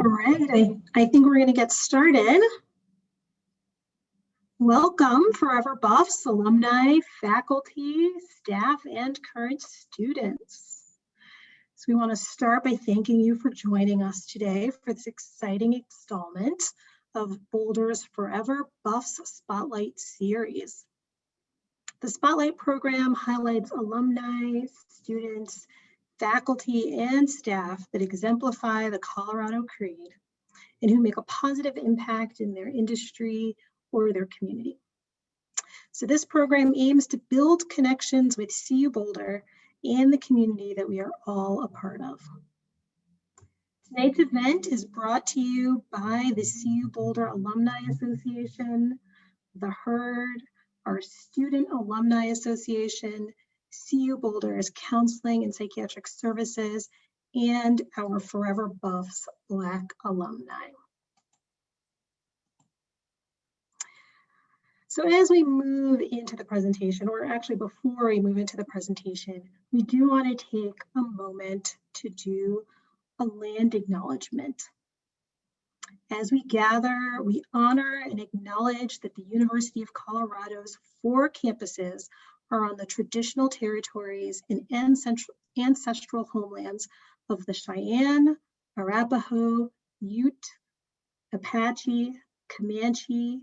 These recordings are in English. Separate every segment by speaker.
Speaker 1: All right, I think we're going to get started. Welcome, Forever Buffs, alumni, faculty, staff, and current students. So we want to start by thanking you for joining us today for this exciting installment of Boulder's Forever Buffs Spotlight Series. The Spotlight program highlights alumni, students, faculty, and staff that exemplify the Colorado Creed and who make a positive impact in their industry or their community. So this program aims to build connections with CU Boulder and the community that we are all a part of. Tonight's event is brought to you by the CU Boulder Alumni Association, the HERD, our Student Alumni Association, CU Boulder's Counseling and Psychiatric Services, and our Forever Buffs Black alumni. So as we move into the presentation, or actually before we move into the presentation, we do want to take a moment to do a land acknowledgement. As we gather, we honor and acknowledge that the University of Colorado's 4 campuses are on the traditional territories and ancestral homelands of the Cheyenne, Arapaho, Ute, Apache, Comanche,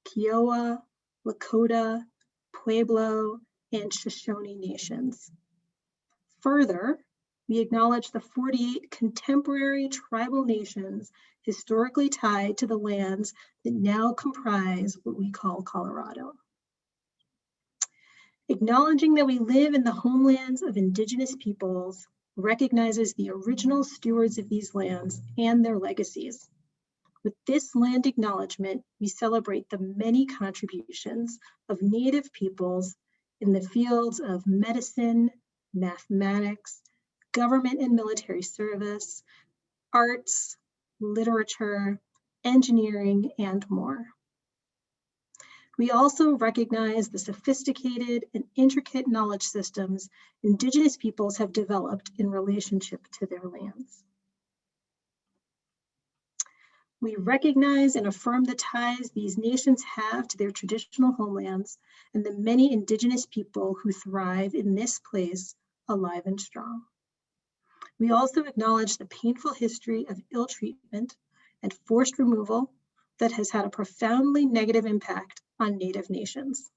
Speaker 1: Kiowa, Lakota, Pueblo, and Shoshone nations. Further, we acknowledge the 48 contemporary tribal nations historically tied to the lands that now comprise what we call Colorado. Acknowledging that we live in the homelands of Indigenous peoples recognizes the original stewards of these lands and their legacies. With this land acknowledgement, we celebrate the many contributions of Native peoples in the fields of medicine, mathematics, government and military service, arts, literature, engineering, and more. We also recognize the sophisticated and intricate knowledge systems Indigenous peoples have developed in relationship to their lands. We recognize and affirm the ties these nations have to their traditional homelands and the many Indigenous people who thrive in this place, alive and strong. We also acknowledge the painful history of ill treatment and forced removal that has had a profoundly negative impact on Native nations.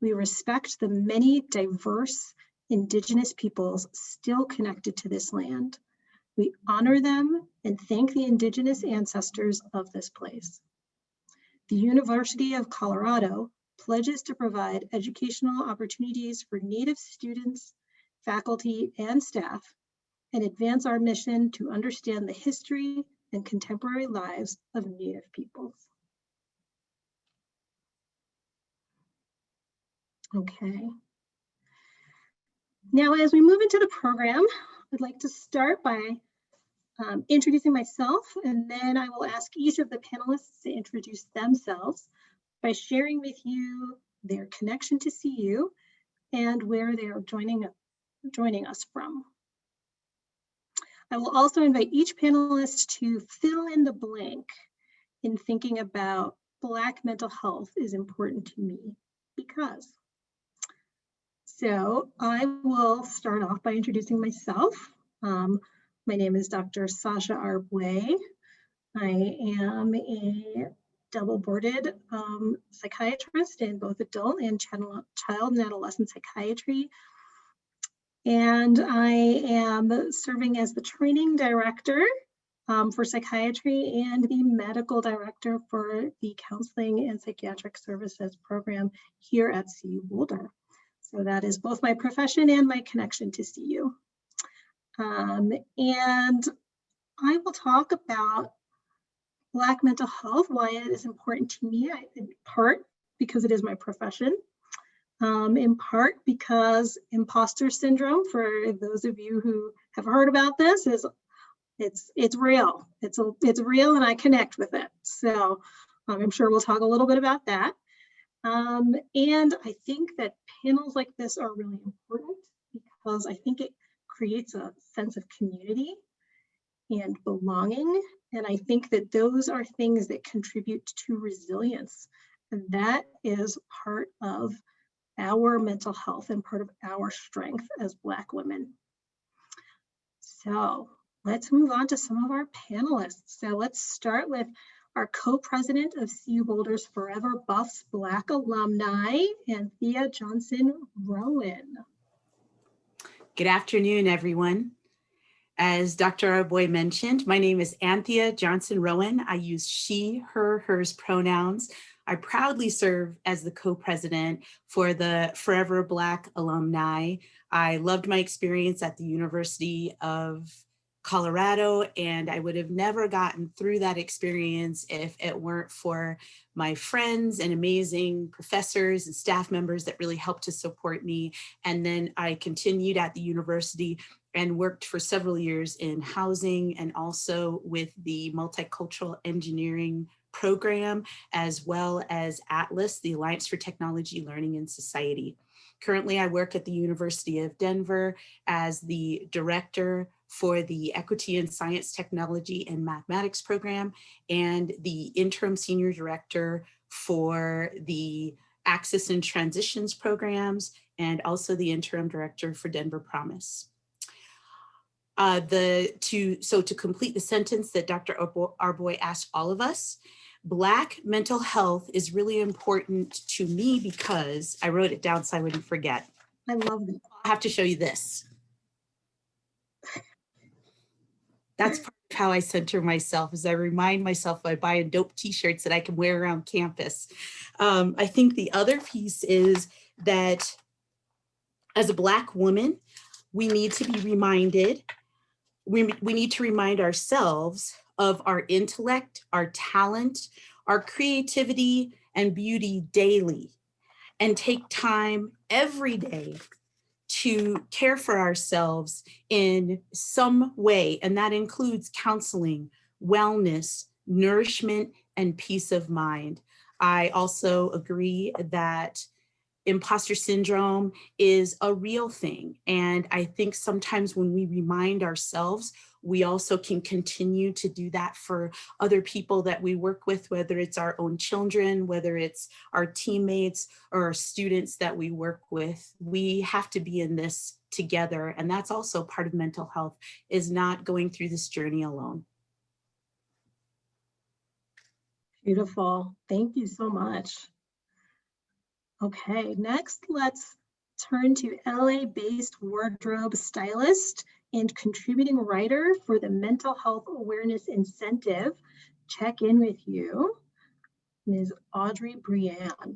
Speaker 1: We respect the many diverse Indigenous peoples still connected to this land. We honor them and thank the Indigenous ancestors of this place. The University of Colorado pledges to provide educational opportunities for Native students, faculty, and staff, and advance our mission to understand the history and contemporary lives of Native peoples. Okay. Now, as we move into the program, I'd like to start by introducing myself, and then I will ask each of the panelists to introduce themselves by sharing with you their connection to CU and where they are joining us from. I will also invite each panelist to fill in the blank in thinking about Black mental health is important to me because. So I will start off by introducing myself. My name is Dr. Sasha Arbway. I am a double-boarded psychiatrist in both adult and child and adolescent psychiatry. And I am serving as the training director for psychiatry and the medical director for the Counseling and Psychiatric Services program here at CU Boulder. So that is both my profession and my connection to CU. And I will talk about Black mental health, why it is important to me, in part because it is my profession, in part because imposter syndrome, for those of you who have heard about this, is it's real. It's real, and I connect with it. So I'm sure we'll talk a little bit about that. And I think that panels like this are really important because I think it creates a sense of community and belonging. And I think that those are things that contribute to resilience. And that is part of our mental health and part of our strength as Black women. So let's move on to some of our panelists. So let's start with our co-president of CU Boulder's Forever Buffs Black Alumni, Anthea Johnson-Rowan.
Speaker 2: Good afternoon, everyone. As Dr. Arbway mentioned, my name is Anthea Johnson-Rowan. I use she, her, hers pronouns. I proudly serve as the co-president for the Forever Black Alumni. I loved my experience at the University of Colorado, and I would have never gotten through that experience if it weren't for my friends and amazing professors and staff members that really helped to support me. And then I continued at the university and worked for several years in housing and also with the multicultural engineering program, as well as ATLAS, the Alliance for Technology, Learning, and Society. Currently, I work at the University of Denver as the director for the Equity in Science, Technology, and Mathematics program, and the interim senior director for the Access and Transitions programs, and also the interim director for Denver Promise. To complete the sentence that Dr. Arbway asked all of us, Black mental health is really important to me because I wrote it down so I wouldn't forget.
Speaker 1: I love it.
Speaker 2: I have to show you this. That's part of how I center myself, is I remind myself by buying dope t-shirts that I can wear around campus. I think the other piece is that as a Black woman, we need to be reminded, we need to remind ourselves of our intellect, our talent, our creativity and beauty daily, and take time every day to care for ourselves in some way. And that includes counseling, wellness, nourishment, and peace of mind. I also agree that imposter syndrome is a real thing. And I think sometimes when we remind ourselves, we also can continue to do that for other people that we work with, whether it's our own children, whether it's our teammates or our students that we work with. We have to be in this together. And that's also part of mental health, is not going through this journey alone.
Speaker 1: Beautiful. Thank you so much. Okay, next let's turn to LA-based wardrobe stylist and contributing writer for the Mental Health Awareness Incentive. Check in with you, Ms. Audrey Brianne.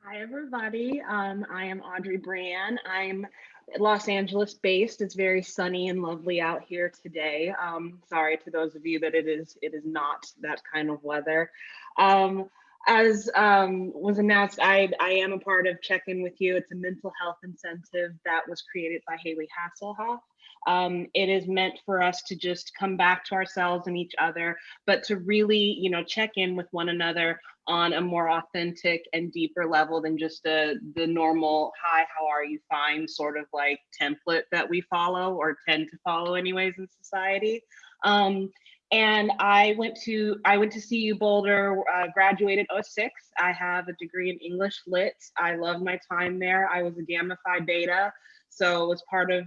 Speaker 3: Hi, everybody. I am Audrey Brianne. I'm Los Angeles based. It's very sunny and lovely out here today. Sorry to those of you that it is not that kind of weather. As was announced, I am a part of Check In With You. It's a mental health incentive that was created by Haley Hasselhoff. It is meant for us to just come back to ourselves and each other, but to really, check in with one another on a more authentic and deeper level than just the normal, hi, how are you, fine, sort of like template that we follow or tend to follow anyways in society. And I went to CU Boulder, graduated 06. I have a degree in English Lit. I love my time there. I was a Gamma Phi Beta, so was part of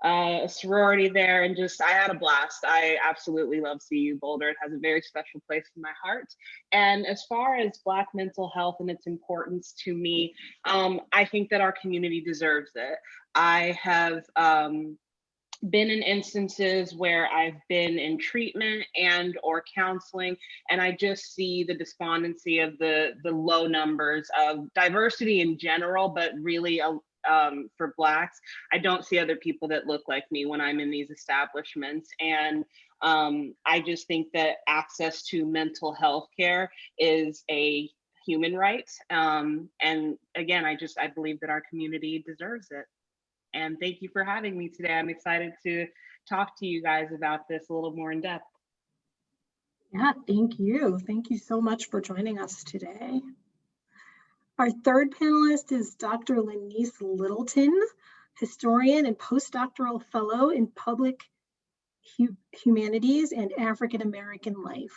Speaker 3: a sorority there, and I had a blast. I absolutely love CU Boulder. It has a very special place in my heart. And as far as Black mental health and its importance to me, I think that our community deserves it. I have been in instances where I've been in treatment and or counseling, and I just see the despondency of the low numbers of diversity in general, but really for Blacks, I don't see other people that look like me when I'm in these establishments. And I just think that access to mental health care is a human right. And again, I believe that our community deserves it. And thank you for having me today. I'm excited to talk to you guys about this a little more in depth.
Speaker 1: Yeah, thank you. Thank you so much for joining us today. Our third panelist is Dr. Lenice Littleton, historian and postdoctoral fellow in public humanities and African American life.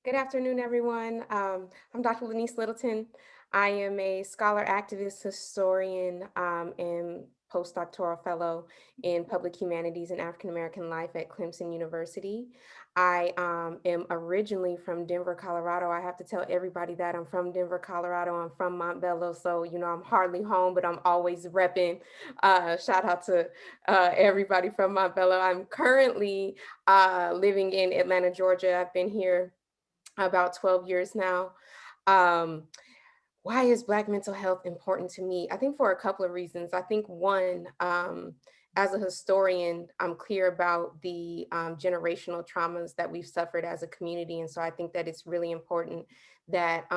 Speaker 4: Good afternoon, everyone. I'm Dr. Lanice Littleton. I am a scholar, activist, historian, and postdoctoral fellow in public humanities and African American life at Clemson University. I am originally from Denver, Colorado. I have to tell everybody that I'm from Denver, Colorado. I'm from Montbello, so you know I'm hardly home, but I'm always repping. Shout out to everybody from Montbello. I'm currently living in Atlanta, Georgia. I've been here about 12 years now. Why is Black mental health important to me? I think for a couple of reasons. I think one, as a historian, I'm clear about the generational traumas that we've suffered as a community. And so I think that it's really important that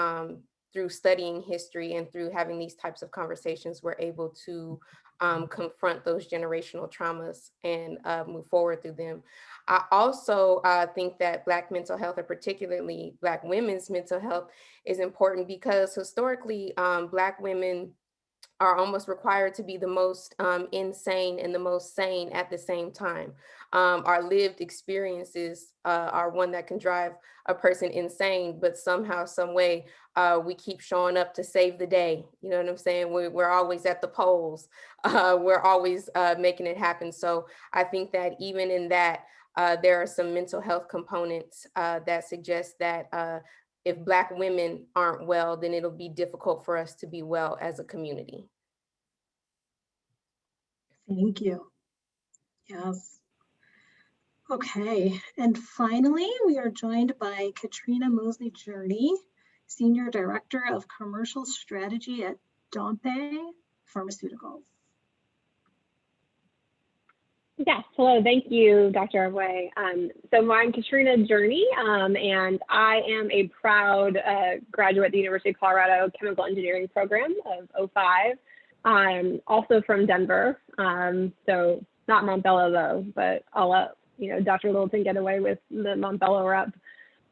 Speaker 4: through studying history and through having these types of conversations, we're able to confront those generational traumas and move forward through them. I also think that Black mental health, or particularly Black women's mental health, is important because historically, Black women are almost required to be the most insane and the most sane at the same time. Our lived experiences are one that can drive a person insane, but somehow, some way, we keep showing up to save the day. You know what I'm saying? We're always at the polls. We're always making it happen. So I think that even in that, there are some mental health components that suggest that if Black women aren't well, then it'll be difficult for us to be well as a community.
Speaker 1: Thank you. Yes. Okay, and finally, we are joined by Katrina Mosley Journey, Senior Director of Commercial Strategy at Dompe Pharmaceuticals.
Speaker 5: Yes, hello, thank you, Dr. Arbway. So I'm Katrina Journey, and I am a proud graduate at the University of Colorado Chemical Engineering Program of 05. I'm also from Denver, so not Montbello though, but I'll let Dr. Littleton get away with the Montbello rep.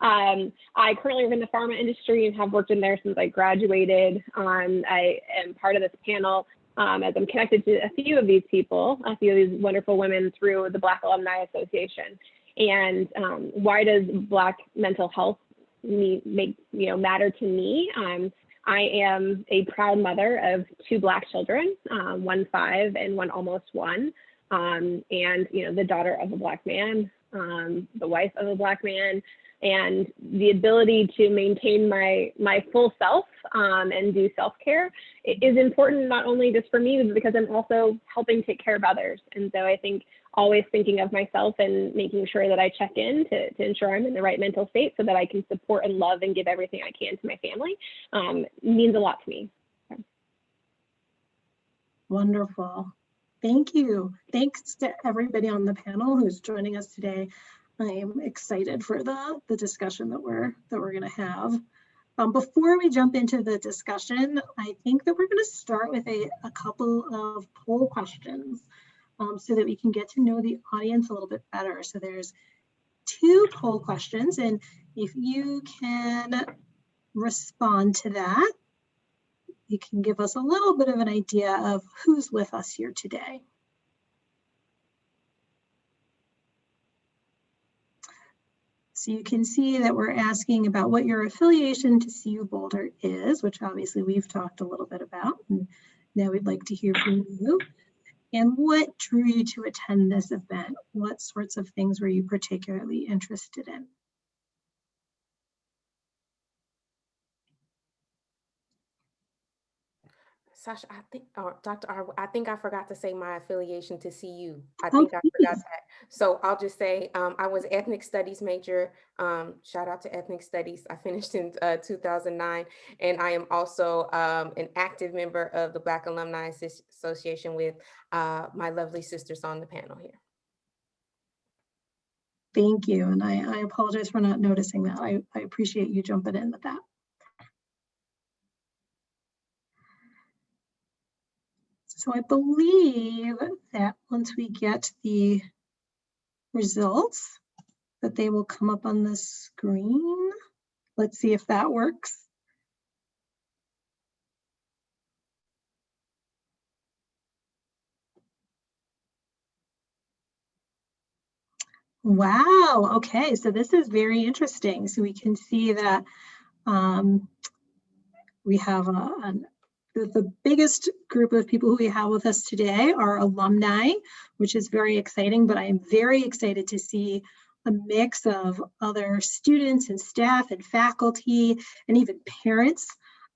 Speaker 5: I currently work in the pharma industry and have worked in there since I graduated. I am part of this panel as I'm connected to a few of these people, a few of these wonderful women through the Black Alumni Association. And why does Black mental health matter to me? I am a proud mother of 2 Black children, one 5 and one almost 1. And the daughter of a Black man, the wife of a Black man, and the ability to maintain my full self and do self-care is important, not only just for me, but because I'm also helping take care of others. And so I think always thinking of myself and making sure that I check in to ensure I'm in the right mental state so that I can support and love and give everything I can to my family means a lot to me.
Speaker 1: Wonderful. Thank you. Thanks to everybody on the panel who's joining us today. I am excited for the discussion that we're going to have. Before we jump into the discussion, I think that we're going to start with a couple of poll questions so that we can get to know the audience a little bit better. So there's 2 poll questions, and if you can respond to that, you can give us a little bit of an idea of who's with us here today. So you can see that we're asking about what your affiliation to CU Boulder is, which obviously we've talked a little bit about, and now we'd like to hear from you. And what drew you to attend this event? What sorts of things were you particularly interested in?
Speaker 4: Sasha, I think, Dr. Arbway, I think I forgot to say my affiliation to CU. I think I forgot that. So I'll just say I was ethnic studies major. Shout out to ethnic studies. I finished in 2009. And I am also an active member of the Black Alumni Association with my lovely sisters on the panel here.
Speaker 1: Thank you. And I apologize for not noticing that. I appreciate you jumping in with that. So I believe that once we get the results, that they will come up on the screen. Let's see if that works. Wow. Okay. So this is very interesting. So we can see that we have the biggest group of people who we have with us today are alumni, which is very exciting, but I am very excited to see a mix of other students and staff and faculty and even parents.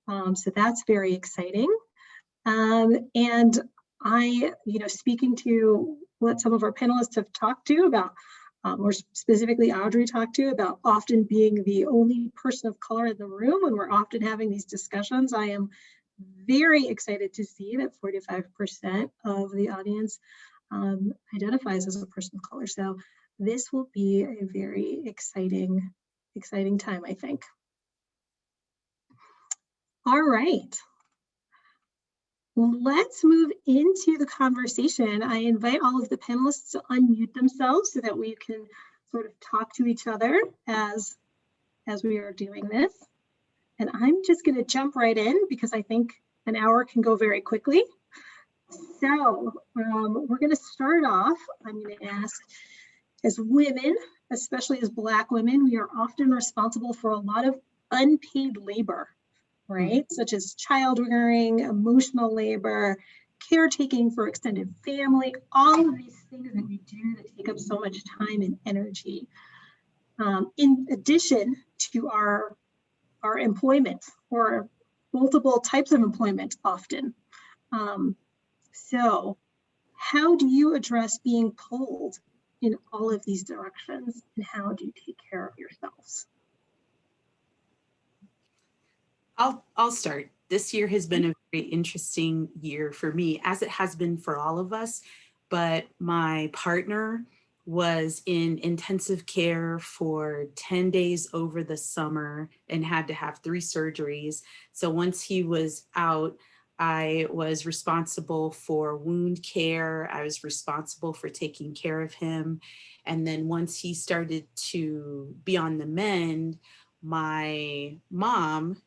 Speaker 1: So that's very exciting. And I, speaking to what some of our panelists have talked to about, or specifically Audrey talked to about often being the only person of color in the room when we're often having these discussions, I am very excited to see that 45% of the audience identifies as a person of color. So this will be a very exciting time, I think. All right. Let's move into the conversation. I invite all of the panelists to unmute themselves so that we can sort of talk to each other as we are doing this. And I'm just going to jump right in because I think an hour can go very quickly. So we're going to start off. I'm going to ask, as women, especially as Black women, we are often responsible for a lot of unpaid labor, right? Such as child rearing, emotional labor, caretaking for extended family, all of these things that we do that take up so much time and energy. In addition to our employment or multiple types of employment often. So how do you address being pulled in all of these directions, and how do you take care of yourselves?
Speaker 2: I'll start. This year has been a very interesting year for me, as it has been for all of us, but my partner was in intensive care for 10 days over the summer and had to have 3 surgeries. So once he was out, I was responsible for wound care. I was responsible for taking care of him. And then once he started to be on the mend, my mom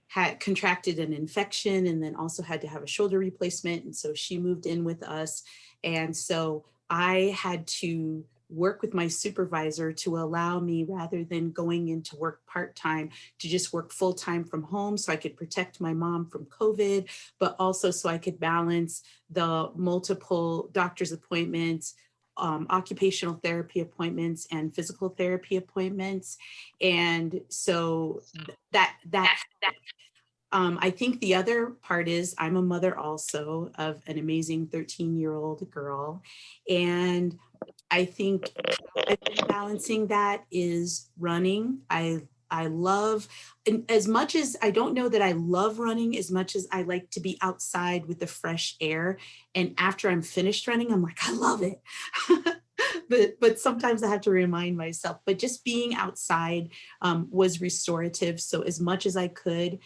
Speaker 2: had contracted an infection and then also had to have a shoulder replacement. And so she moved in with us. And so I had to work with my supervisor to allow me, rather than going into work part-time, to just work full-time from home so I could protect my mom from COVID, but also so I could balance the multiple doctor's appointments, occupational therapy appointments and physical therapy appointments. And so I think the other part is I'm a mother also of an amazing 13-year-old girl. And I think I've been balancing that is running. I love, and as much as I don't know that I love running as much as I like to be outside with the fresh air. And after I'm finished running, I'm like, I love it. But sometimes I have to remind myself, but just being outside was restorative. So as much as I could,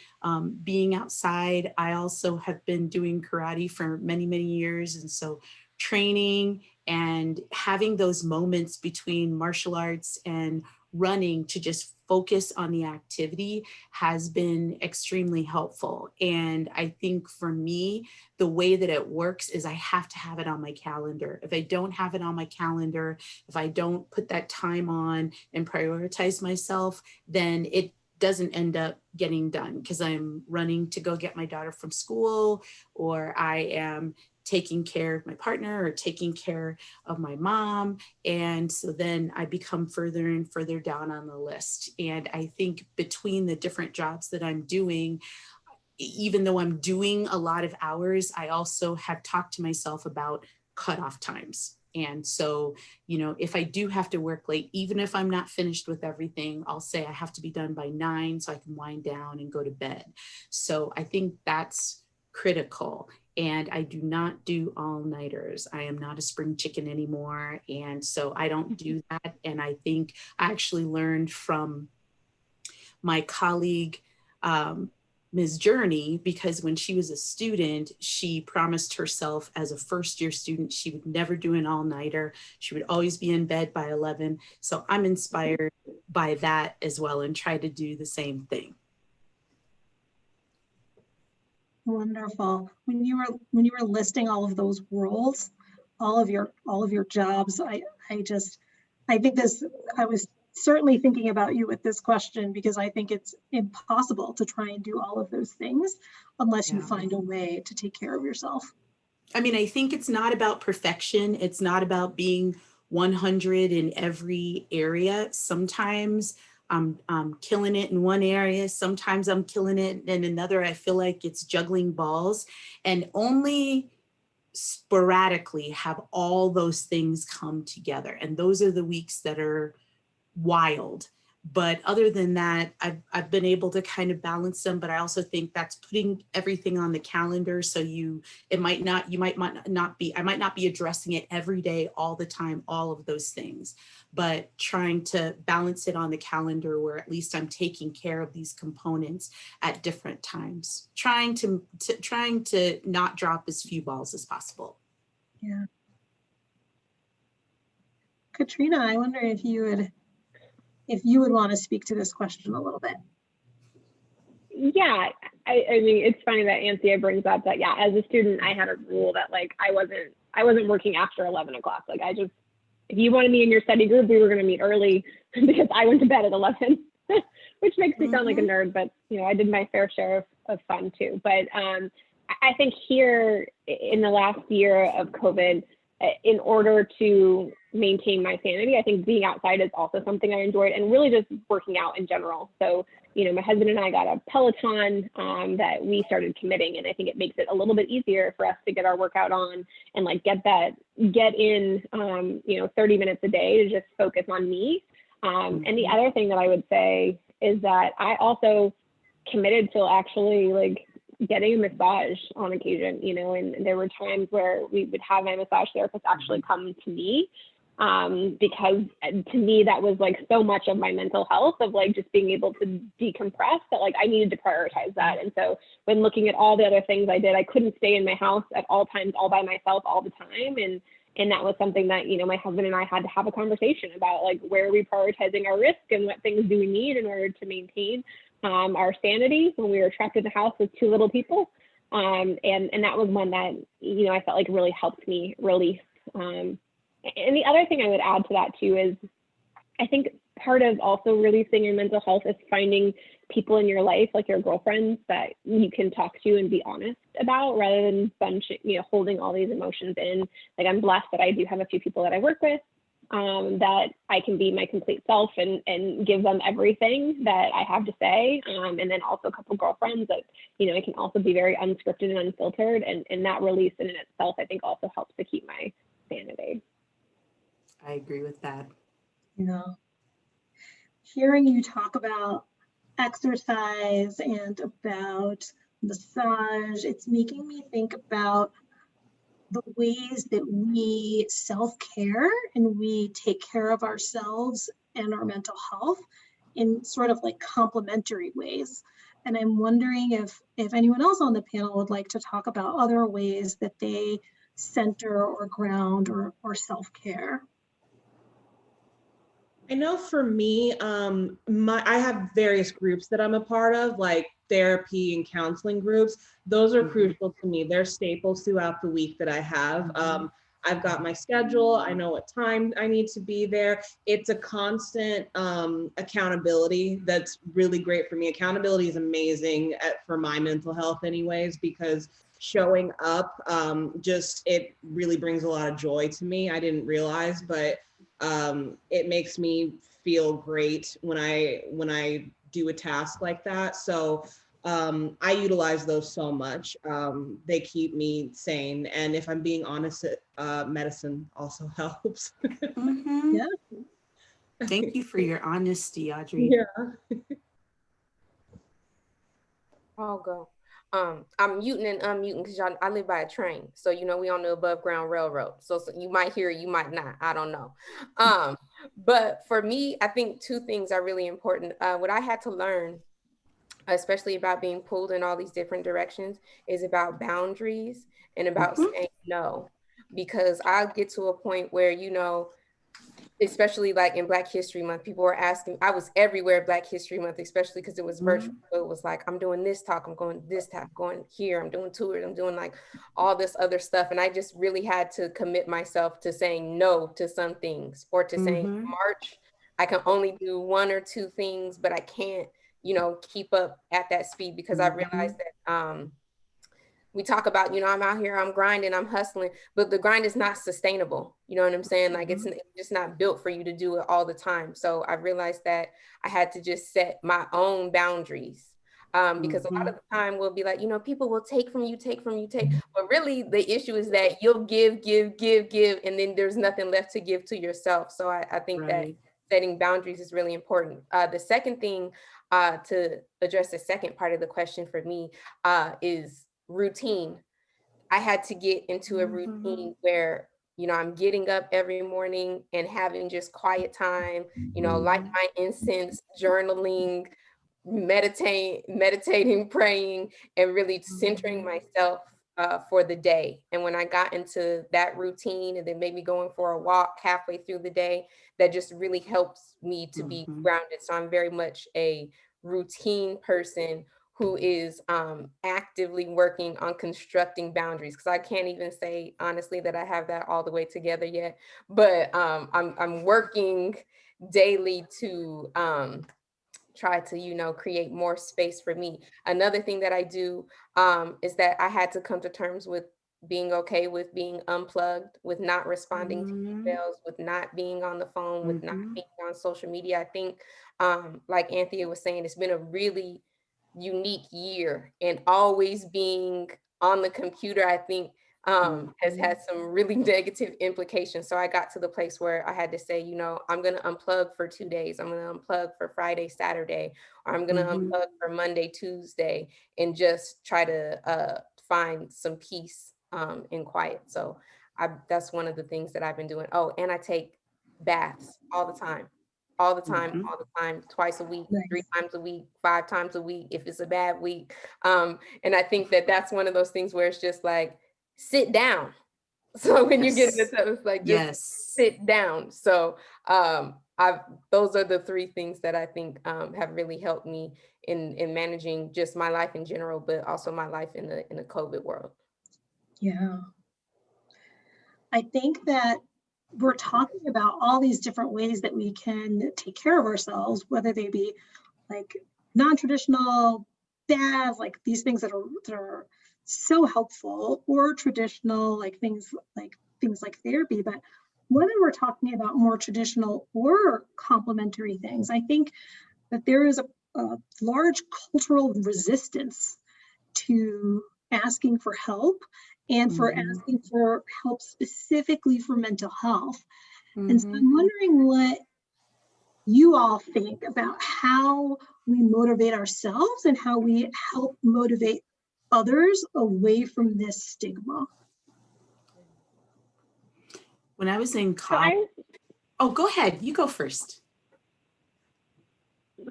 Speaker 2: being outside, I also have been doing karate for many, many years. And so training and having those moments between martial arts and running to just focus on the activity has been extremely helpful. And I think for me, the way that it works is I have to have it on my calendar. If I don't have it on my calendar, if I don't put that time on and prioritize myself, then it doesn't end up getting done because I'm running to go get my daughter from school, or I am taking care of my partner or taking care of my mom. And so then I become further and further down on the list. And I think between the different jobs that I'm doing, even though I'm doing a lot of hours, I also have talked to myself about cutoff times. And so, you know, if I do have to work late, even if I'm not finished with everything, I'll say I have to be done by 9 so I can wind down and go to bed. So I think that's critical. And I do not do all-nighters. I am not a spring chicken anymore. And so I don't do that. And I think I actually learned from my colleague, Ms. Journey, because when she was a student, she promised herself as a first-year student, she would never do an all-nighter. She would always be in bed by 11. So I'm inspired by that as well and try to do the same thing.
Speaker 1: Wonderful. When you were listing all of those roles, all of your jobs, I think I was certainly thinking about you with this question, because I think it's impossible to try and do all of those things unless you find a way to take care of yourself.
Speaker 2: I mean, I think it's not about perfection. It's not about being 100 in every area. Sometimes I'm killing it in one area. Sometimes I'm killing it in another. I feel like it's juggling balls, and only sporadically have all those things come together. And those are the weeks that are wild. But other than that, I've been able to kind of balance them. But I also think that's putting everything on the calendar. So I might not be addressing it every day, all the time, all of those things, but trying to balance it on the calendar where at least I'm taking care of these components at different times, trying to not drop as few balls as possible.
Speaker 1: Yeah. Katrina, I wonder if you would want to speak to this question a little bit.
Speaker 5: Yeah, I mean, it's funny that Anthea brings up that, as a student, I had a rule that like, I wasn't working after 11 o'clock. Like if you wanted me in your study group, we were going to meet early because I went to bed at 11, which makes me sound like a nerd, but I did my fair share of fun too. But I think here in the last year of COVID, in order to maintain my sanity, I think being outside is also something I enjoyed, and really just working out in general. So, my husband and I got a Peloton that we started committing, and I think it makes it a little bit easier for us to get our workout on and like get in 30 minutes a day to just focus on me. And the other thing that I would say is that I also committed to actually like getting a massage on occasion, and there were times where we would have my massage therapist actually come to me, because to me that was like so much of my mental health of like just being able to decompress that like I needed to prioritize that. And so when looking at all the other things I did, I couldn't stay in my house at all times all by myself all the time, and that was something that my husband and I had to have a conversation about, like, where are we prioritizing our risk and what things do we need in order to maintain our sanity when we were trapped in the house with two little people. And that was one that, I felt like really helped me release. And the other thing I would add to that too is I think part of also releasing your mental health is finding people in your life, like your girlfriends, that you can talk to and be honest about, rather than holding all these emotions in. Like, I'm blessed that I do have a few people that I work with, that I can be my complete self and give them everything that I have to say. And then also a couple girlfriends that, I can also be very unscripted and unfiltered. And that release in itself, I think, also helps to keep my sanity.
Speaker 2: I agree with that.
Speaker 1: Hearing you talk about exercise and about massage, it's making me think about the ways that we self-care and we take care of ourselves and our mental health in sort of like complementary ways. And I'm wondering if anyone else on the panel would like to talk about other ways that they center or ground or self-care.
Speaker 6: I know for me, I have various groups that I'm a part of, like therapy and counseling groups. Those are crucial to me. They're staples throughout the week that I have. I've got my schedule. I know what time I need to be there. It's a constant accountability that's really great for me. Accountability is amazing for my mental health anyways, because showing up, it really brings a lot of joy to me. I didn't realize, but it makes me feel great when I do a task like that. So I utilize those so much. They keep me sane. And if I'm being honest, medicine also helps.
Speaker 1: Yeah.
Speaker 2: Thank you for your honesty, Audrey.
Speaker 6: Yeah.
Speaker 4: I'll go. I'm muting and unmuting because I live by a train. So, we on the above ground railroad. So you might hear, you might not, I don't know. But for me, I think two things are really important. What I had to learn, especially about being pulled in all these different directions, is about boundaries and about saying no. Because I'll get to a point where, especially like in Black History Month, people were asking, I was everywhere Black History Month, especially because it was virtual. So it was like, I'm doing this talk, I'm going this talk, going here, I'm doing tours, I'm doing like all this other stuff. And I just really had to commit myself to saying no to some things, or to saying March, I can only do 1 or 2 things, but I can't, you know, keep up at that speed, because I realized that we talk about, you know, I'm out here, I'm grinding, I'm hustling, but the grind is not sustainable. You know what I'm saying? Like it's just not built for you to do it all the time. So I realized that I had to just set my own boundaries. Because a lot of the time we'll be like, you know, people will take from you, but really the issue is that you'll give, and then there's nothing left to give to yourself. So I think that setting boundaries is really important. The second thing, to address the second part of the question for me, is routine. I had to get into a routine where, you know, I'm getting up every morning and having just quiet time, you know, light my incense, journaling, meditating, praying, and really centering myself for the day. And when I got into that routine, and then maybe going for a walk halfway through the day, that just really helps me to be grounded. So I'm very much a routine person who is actively working on constructing boundaries, because I can't even say honestly that I have that all the way together yet, but I'm working daily to try to, you know, create more space for me. Another thing that I do is that I had to come to terms with being okay with being unplugged, with not responding to emails, with not being on the phone, with not being on social media. I think, like Anthea was saying, it's been a really unique year, and always being on the computer, I think, has had some really negative implications. So I got to the place where I had to say, you know, I'm going to unplug for 2 days. I'm going to unplug for Friday, Saturday, or I'm going to unplug for Monday, Tuesday, and just try to find some peace and quiet. So that's one of the things that I've been doing. Oh, and I take baths all the time. All the time, twice a week, 3 times a week, 5 times a week, if it's a bad week. And I think that that's one of those things where it's just like, sit down. So when you get into stuff, it's like, just sit down. So those are the 3 things that I think have really helped me in managing just my life in general, but also my life in the COVID world.
Speaker 1: Yeah. I think that we're talking about all these different ways that we can take care of ourselves, whether they be like non-traditional baths, like these things that are so helpful, or traditional, like things like therapy. But whether we're talking about more traditional or complementary things, I think that there is a large cultural resistance to asking for help, and for asking for help specifically for mental health. And so I'm wondering what you all think about how we motivate ourselves and how we help motivate others away from this stigma.
Speaker 2: When I was in college, oh, go ahead, you go first.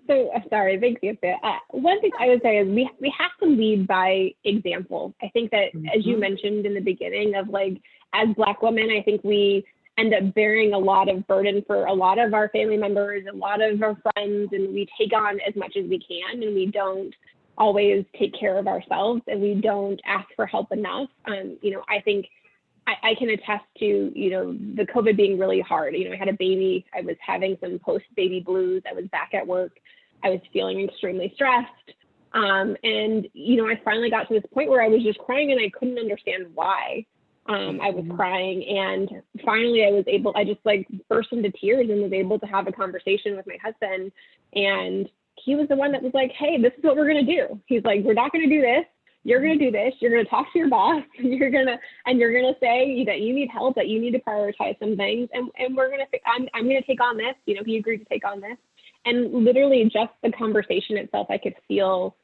Speaker 5: So sorry, thanks, Anthea. One thing I would say is we have to lead by example. I think that, as you mentioned in the beginning, of like, as Black women, I think we end up bearing a lot of burden for a lot of our family members, a lot of our friends, and we take on as much as we can, and we don't always take care of ourselves, and we don't ask for help enough. You know, I think I can attest to, you know, the COVID being really hard. You know, I had a baby, I was having some post-baby blues, I was back at work, I was feeling extremely stressed. And, you know, I finally got to this point where I was just crying, and I couldn't understand why I was crying. And finally I just like burst into tears and was able to have a conversation with my husband. And he was the one that was like, hey, this is what we're going to do. He's like, we're not going to do this. You're going to do this. You're going to talk to your boss. You're going to say that you need help, that you need to prioritize some things. And we're going to, I'm going to take on this. You know, he agreed to take on this. And literally just the conversation itself, I could feel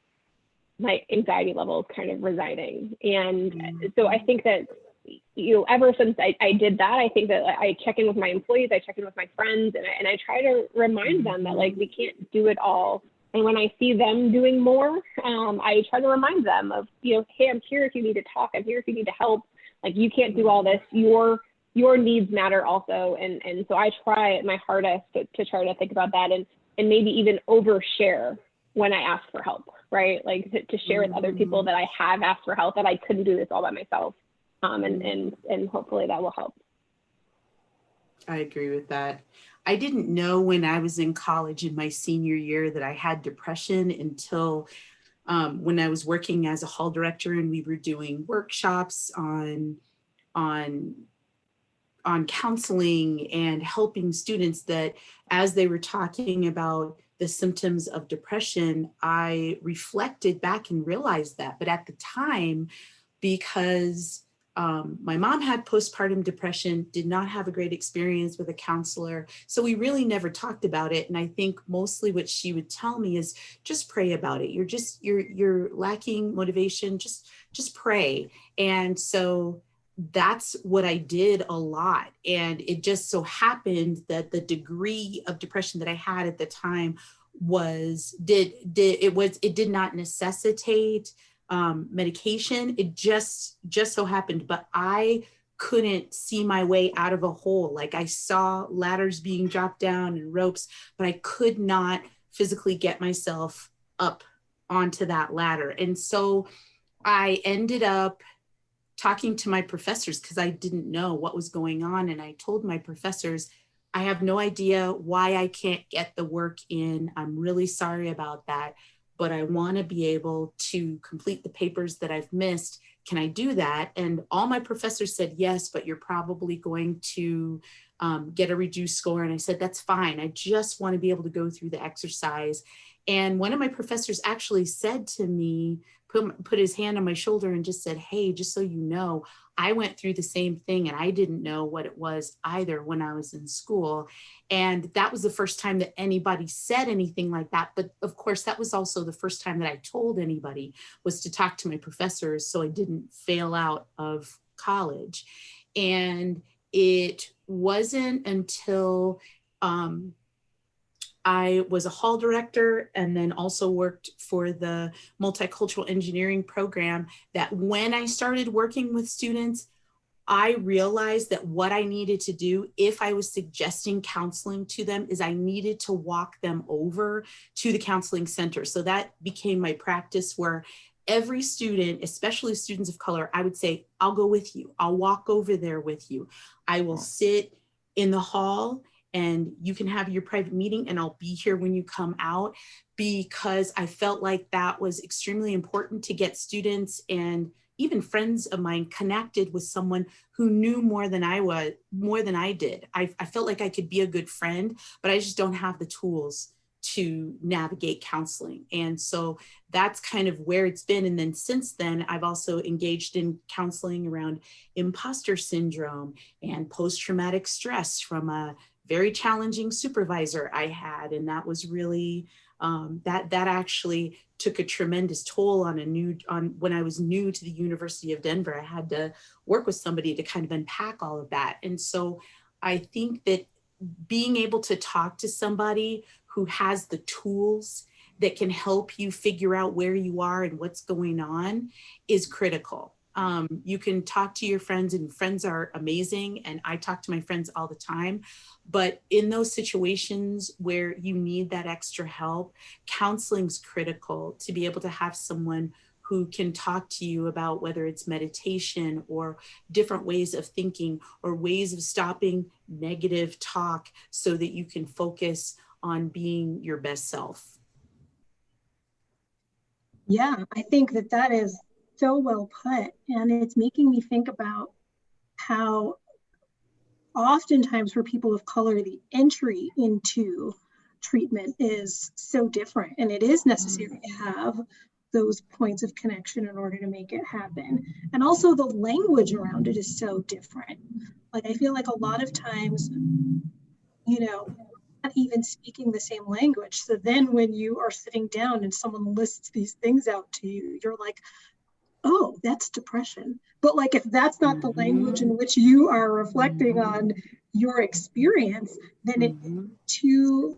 Speaker 5: my anxiety levels kind of residing. And so I think that, you know, ever since I did that, I think that I check in with my employees, I check in with my friends, and I try to remind them that, like, we can't do it all. And when I see them doing more, I try to remind them of, you know, hey, I'm here if you need to talk. I'm here if you need to help. Like, you can't do all this. Your your needs matter also. And so I try my hardest to try to think about that and maybe even overshare when I ask for help, right? Like to share with other people that I have asked for help, that I couldn't do this all by myself. And hopefully that will help.
Speaker 2: I agree with that. I didn't know when I was in college in my senior year that I had depression until when I was working as a hall director and we were doing workshops on counseling and helping students, that as they were talking about the symptoms of depression, I reflected back and realized that. But at the time, because my mom had postpartum depression, did not have a great experience with a counselor, so we really never talked about it. And I think mostly what she would tell me is just pray about it. You're lacking motivation, just pray. And so that's what I did a lot. And it just so happened that the degree of depression that I had at the time did not necessitate medication. It just so happened, but I couldn't see my way out of a hole. Like I saw ladders being dropped down and ropes, but I could not physically get myself up onto that ladder. And so I ended up talking to my professors because I didn't know what was going on. And I told my professors, I have no idea why I can't get the work in. I'm really sorry about that, but I want to be able to complete the papers that I've missed. Can I do that? And all my professors said, yes, but you're probably going to get a reduced score. And I said, that's fine. I just want to be able to go through the exercise. And one of my professors actually said to me, put his hand on my shoulder and just said, hey, just so you know, I went through the same thing and I didn't know what it was either when I was in school. And that was the first time that anybody said anything like that. But of course, that was also the first time that I told anybody, was to talk to my professors so I didn't fail out of college. And it wasn't until I was a hall director and then also worked for the multicultural engineering program that when I started working with students, I realized that what I needed to do if I was suggesting counseling to them is I needed to walk them over to the counseling center. So that became my practice, where every student, especially students of color, I would say, I'll go with you. I'll walk over there with you. I will sit in the hall and you can have your private meeting and I'll be here when you come out, because I felt like that was extremely important to get students and even friends of mine connected with someone who knew more than I did. I felt like I could be a good friend, but I just don't have the tools to navigate counseling. And so that's kind of where it's been. And then since then, I've also engaged in counseling around imposter syndrome and post-traumatic stress from a very challenging supervisor I had. And that was really, that actually took a tremendous toll on when I was new to the University of Denver. I had to work with somebody to kind of unpack all of that. And so I think that being able to talk to somebody who has the tools that can help you figure out where you are and what's going on is critical. You can talk to your friends, and friends are amazing. And I talk to my friends all the time. But in those situations where you need that extra help, counseling's critical, to be able to have someone who can talk to you about whether it's meditation or different ways of thinking or ways of stopping negative talk so that you can focus on being your best self.
Speaker 1: Yeah, I think that is so well put. And it's making me think about how oftentimes for people of color, the entry into treatment is so different. And it is necessary to have those points of connection in order to make it happen. And also the language around it is so different. Like, I feel like a lot of times, not even speaking the same language. So then when you are sitting down and someone lists these things out to you, you're like, oh, that's depression. But like, if that's not the language in which you are reflecting on your experience, then the two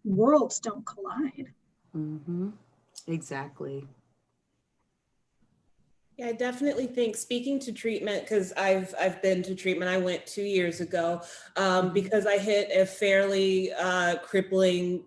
Speaker 1: worlds don't collide.
Speaker 2: Exactly.
Speaker 6: Yeah, I definitely think, speaking to treatment, because I've been to treatment. I went 2 years ago because I hit a fairly crippling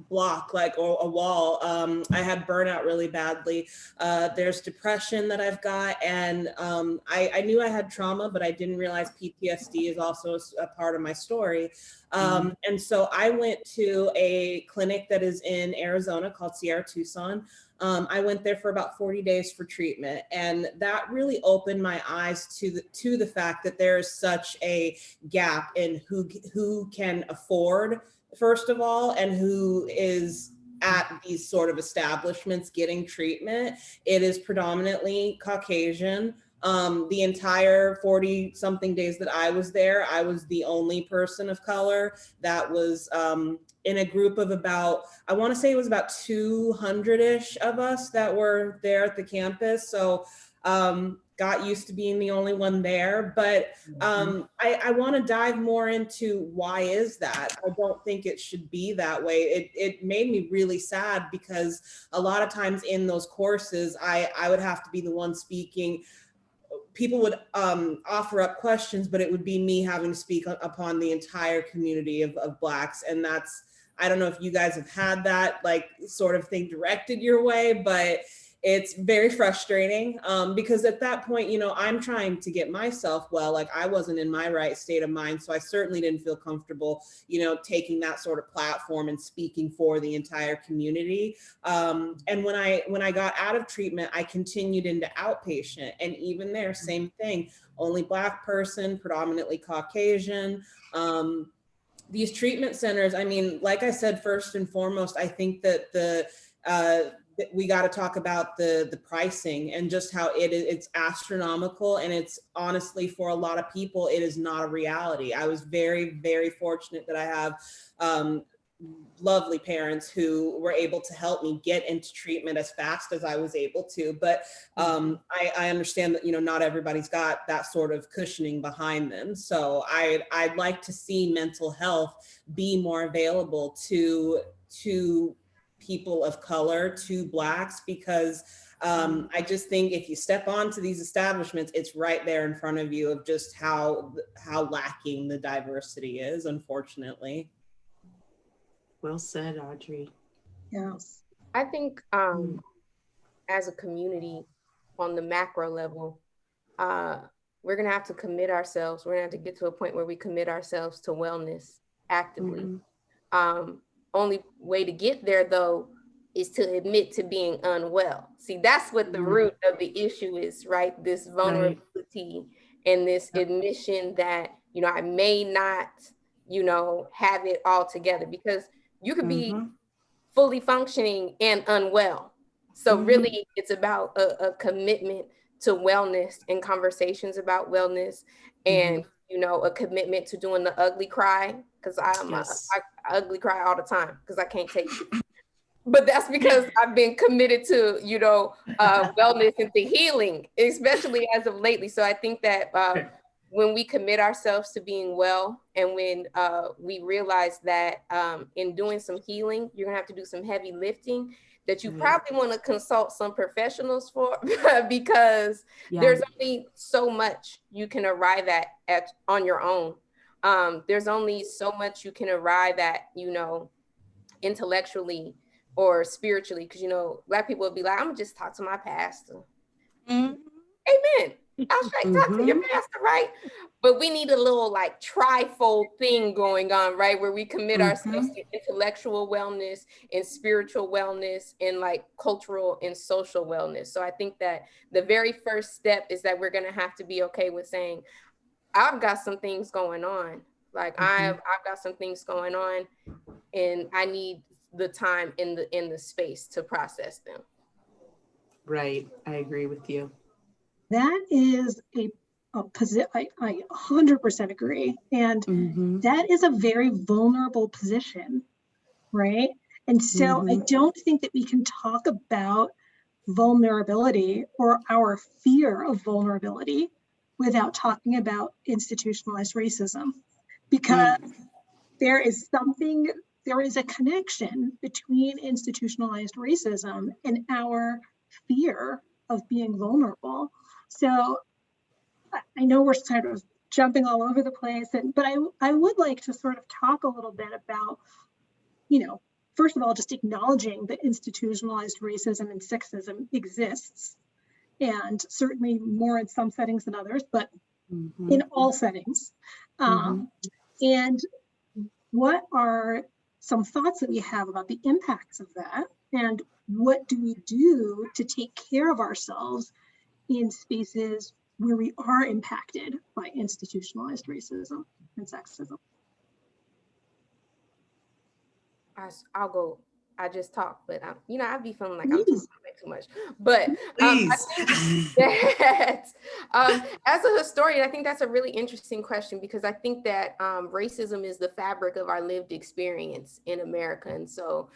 Speaker 6: block, like, or a wall. I had burnout really badly. There's depression that I've got, and I knew I had trauma, but I didn't realize PTSD is also a part of my story. And so I went to a clinic that is in Arizona called Sierra Tucson. I went there for about 40 days for treatment, and that really opened my eyes to the fact that there is such a gap in who can afford, first of all, and who is at these sort of establishments getting treatment. It is predominantly Caucasian. The entire 40 something days that I was there, I was the only person of color that was in a group of about, I want to say it was about 200-ish of us that were there at the campus. So got used to being the only one there, but I want to dive more into why is that? I don't think it should be that way. It made me really sad because a lot of times in those courses, I would have to be the one speaking. People would offer up questions, but it would be me having to speak upon the entire community of Blacks. And that's, I don't know if you guys have had that like sort of thing directed your way, but it's very frustrating because at that point, you know, I'm trying to get myself well. Like, I wasn't in my right state of mind. So I certainly didn't feel comfortable, you know, taking that sort of platform and speaking for the entire community. And when I got out of treatment, I continued into outpatient. And even there, same thing, only Black person, predominantly Caucasian. These treatment centers, I mean, like I said, first and foremost, I think that we got to talk about the pricing and just how it's astronomical. And it's honestly, for a lot of people, it is not a reality. I was very, very fortunate that I have lovely parents who were able to help me get into treatment as fast as I was able to. But I understand that, you know, not everybody's got that sort of cushioning behind them. So I'd like to see mental health be more available to people of color, to Blacks, because I just think if you step onto these establishments, it's right there in front of you of just how lacking the diversity is, unfortunately.
Speaker 2: Well said, Audrey.
Speaker 1: Yes.
Speaker 4: I think as a community on the macro level, we're gonna have to commit ourselves. We're gonna have to get to a point where we commit ourselves to wellness actively. Only way to get there, though, is to admit to being unwell. See, that's what the root of the issue is, right? This vulnerability and this admission that, you know, I may not, you know, have it all together, because you could be fully functioning and unwell. So really, it's about a commitment to wellness and conversations about wellness, and you know, a commitment to doing the ugly cry, because I ugly cry all the time because I can't take it. But that's because I've been committed to, you know, wellness and to healing, especially as of lately. So I think that when we commit ourselves to being well, and when we realize that in doing some healing, you're gonna have to do some heavy lifting, that you probably want to consult some professionals for, because there's only so much you can arrive at on your own. There's only so much you can arrive at, you know, intellectually or spiritually, because, you know, Black people would be like, I'm gonna just talk to my pastor. Amen. I'll straight talk to your pastor, right? But we need a little like trifold thing going on, right? Where we commit ourselves to intellectual wellness and spiritual wellness and like cultural and social wellness. So I think that the very first step is that we're gonna have to be okay with saying, I've got some things going on. Like I've got some things going on, and I need the time in the space to process them.
Speaker 2: Right, I agree with you.
Speaker 1: That is a position, I 100% agree. And that is a very vulnerable position, right? And so I don't think that we can talk about vulnerability or our fear of vulnerability without talking about institutionalized racism, because there is a connection between institutionalized racism and our fear of being vulnerable. So I know we're sort of jumping all over the place, but I would like to sort of talk a little bit about, first of all, just acknowledging that institutionalized racism and sexism exists, and certainly more in some settings than others, but in all settings. And what are some thoughts that we have about the impacts of that, and what do we do to take care of ourselves in spaces where we are impacted by institutionalized racism and sexism?
Speaker 4: I'll go. I just talked, but I'd be feeling like I'm talking too much. But I think that as a historian, I think that's a really interesting question, because I think that racism is the fabric of our lived experience in America. And so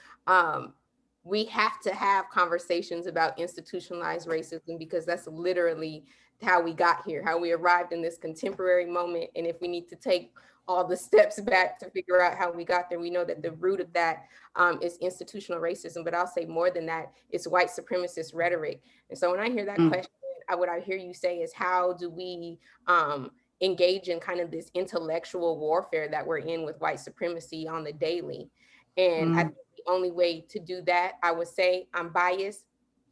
Speaker 4: we have to have conversations about institutionalized racism, because that's literally how we got here, how we arrived in this contemporary moment. And if we need to take all the steps back to figure out how we got there, we know that the root of that is institutional racism. But I'll say more than that, it's white supremacist rhetoric. And so when I hear that question, what I hear you say is, how do we engage in kind of this intellectual warfare that we're in with white supremacy on the daily? And I think the only way to do that, I would say, I'm biased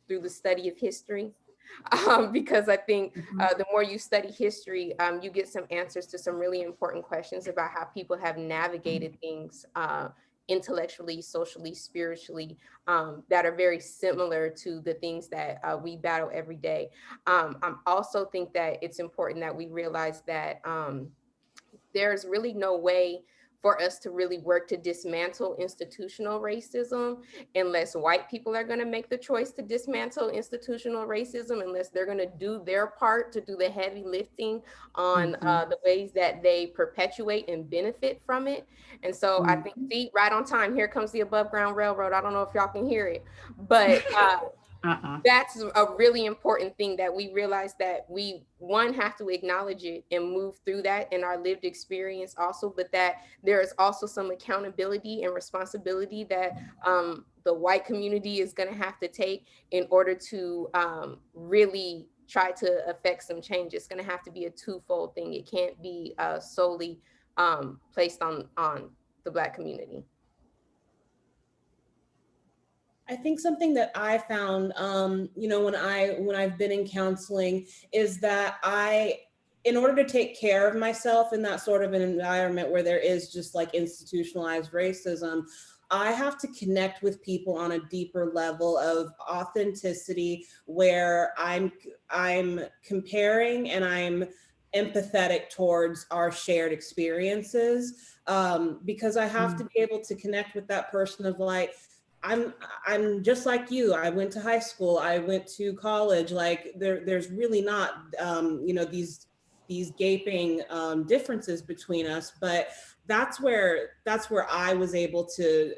Speaker 4: through the study of history. Because I think the more you study history, you get some answers to some really important questions about how people have navigated things intellectually, socially, spiritually, that are very similar to the things that we battle every day. I also think that it's important that we realize that there's really no way for us to really work to dismantle institutional racism unless white people are going to make the choice to dismantle institutional racism, unless they're going to do their part to do the heavy lifting on the ways that they perpetuate and benefit from it. And so I think, see, right on time, here comes the above ground railroad. I don't know if y'all can hear it, but that's a really important thing, that we realize that we, one, have to acknowledge it and move through that in our lived experience also, but that there is also some accountability and responsibility that the white community is going to have to take in order to really try to affect some change. It's going to have to be a twofold thing. It can't be solely placed on the Black community.
Speaker 6: I think something that I found, when I've been in counseling, is that in order to take care of myself in that sort of an environment where there is just like institutionalized racism, I have to connect with people on a deeper level of authenticity, where I'm comparing and I'm empathetic towards our shared experiences, because I have to be able to connect with that person of like, I'm just like you. I went to high school. I went to college. Like there's really not, these gaping differences between us. But that's where I was able to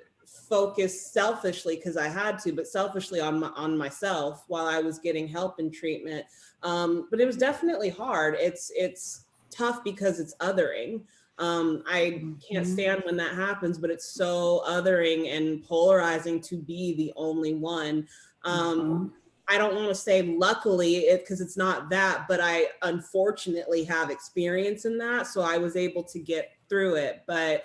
Speaker 6: focus selfishly, because I had to, but selfishly on myself while I was getting help and treatment. But it was definitely hard. It's tough because it's othering. I can't stand when that happens, but it's so othering and polarizing to be the only one. I don't want to say luckily, because it's not that, but I unfortunately have experience in that. So I was able to get through it. But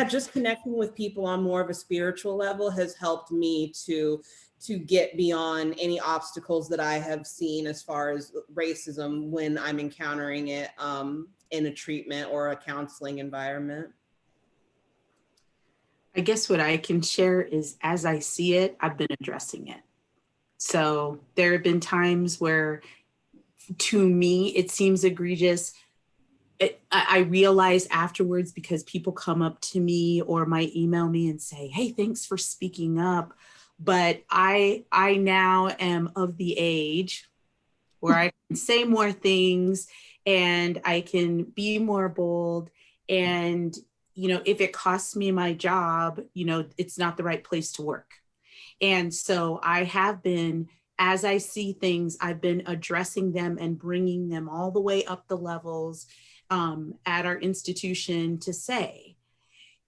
Speaker 6: just connecting with people on more of a spiritual level has helped me to get beyond any obstacles that I have seen as far as racism when I'm encountering it in a treatment or a counseling environment.
Speaker 2: I guess what I can share is, as I see it, I've been addressing it. So there have been times where, to me, it seems egregious. I realize afterwards, because people come up to me or might email me and say, hey, thanks for speaking up. But I now am of the age where I can say more things and I can be more bold. And, if it costs me my job, it's not the right place to work. And so I have been, as I see things, I've been addressing them and bringing them all the way up the levels at our institution to say,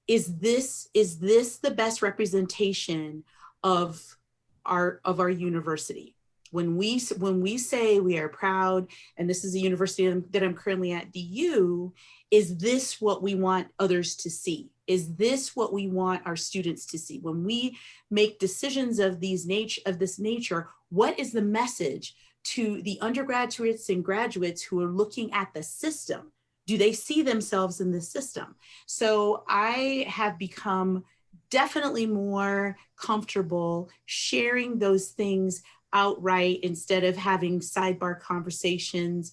Speaker 2: is this the best representation of our university? When we say we are proud, and this is a university that I'm currently at, DU, is this what we want others to see? Is this what we want our students to see? When we make decisions of this nature, what is the message to the undergraduates and graduates who are looking at the system? Do they see themselves in the system? So I have become definitely more comfortable sharing those things outright instead of having sidebar conversations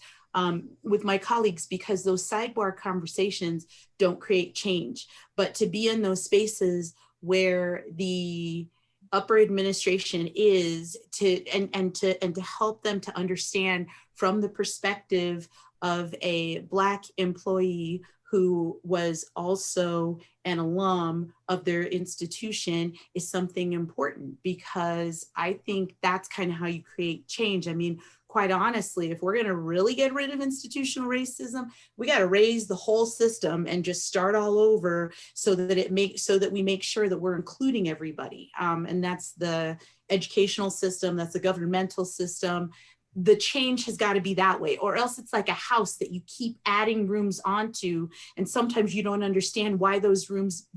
Speaker 2: with my colleagues, because those sidebar conversations don't create change. But to be in those spaces where the upper administration is to help them to understand from the perspective of a Black employee who was also an alum of their institution is something important, because I think that's kind of how you create change. I mean, quite honestly, if we're going to really get rid of institutional racism, we got to raise the whole system and just start all over, so that we make sure that we're including everybody. And that's the educational system, that's the governmental system. The change has got to be that way, or else it's like a house that you keep adding rooms onto, and sometimes you don't understand why those rooms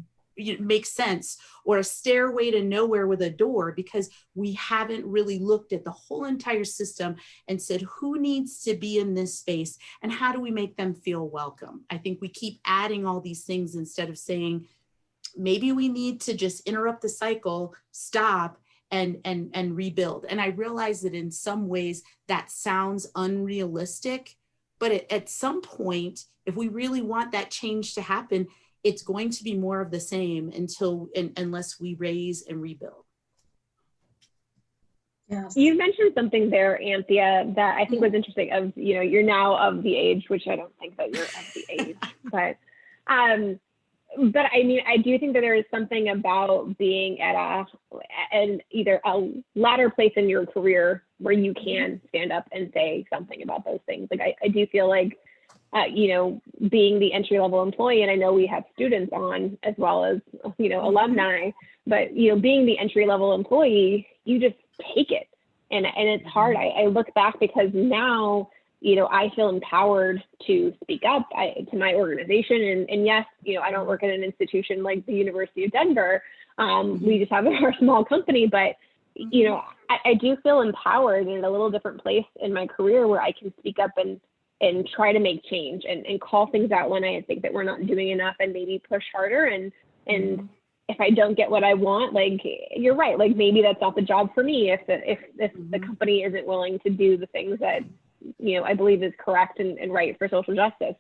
Speaker 2: make sense, or a stairway to nowhere with a door, because we haven't really looked at the whole entire system and said, who needs to be in this space and how do we make them feel welcome? I think we keep adding all these things instead of saying, maybe we need to just interrupt the cycle, stop, and rebuild. And I realize that in some ways that sounds unrealistic, but at some point, if we really want that change to happen, it's going to be more of the same unless we raise and rebuild.
Speaker 5: Yes. You mentioned something there, Anthea, that I think was interesting. Of, you're now of the age, which I don't think that you're of the age, but I mean, I do think that there is something about being at either a latter place in your career where you can stand up and say something about those things. Like I do feel like, being the entry-level employee, and I know we have students on as well as, alumni, but, being the entry-level employee, you just take it. And it's hard. I look back because now, I feel empowered to speak up to my organization. And yes, I don't work at an institution like the University of Denver. We just have our small company, but, I do feel empowered in a little different place in my career where I can speak up and try to make change and call things out when I think that we're not doing enough, and maybe push harder. And if I don't get what I want, like, you're right, like maybe that's not the job for me if the company isn't willing to do the things that, I believe is correct and right for social justice.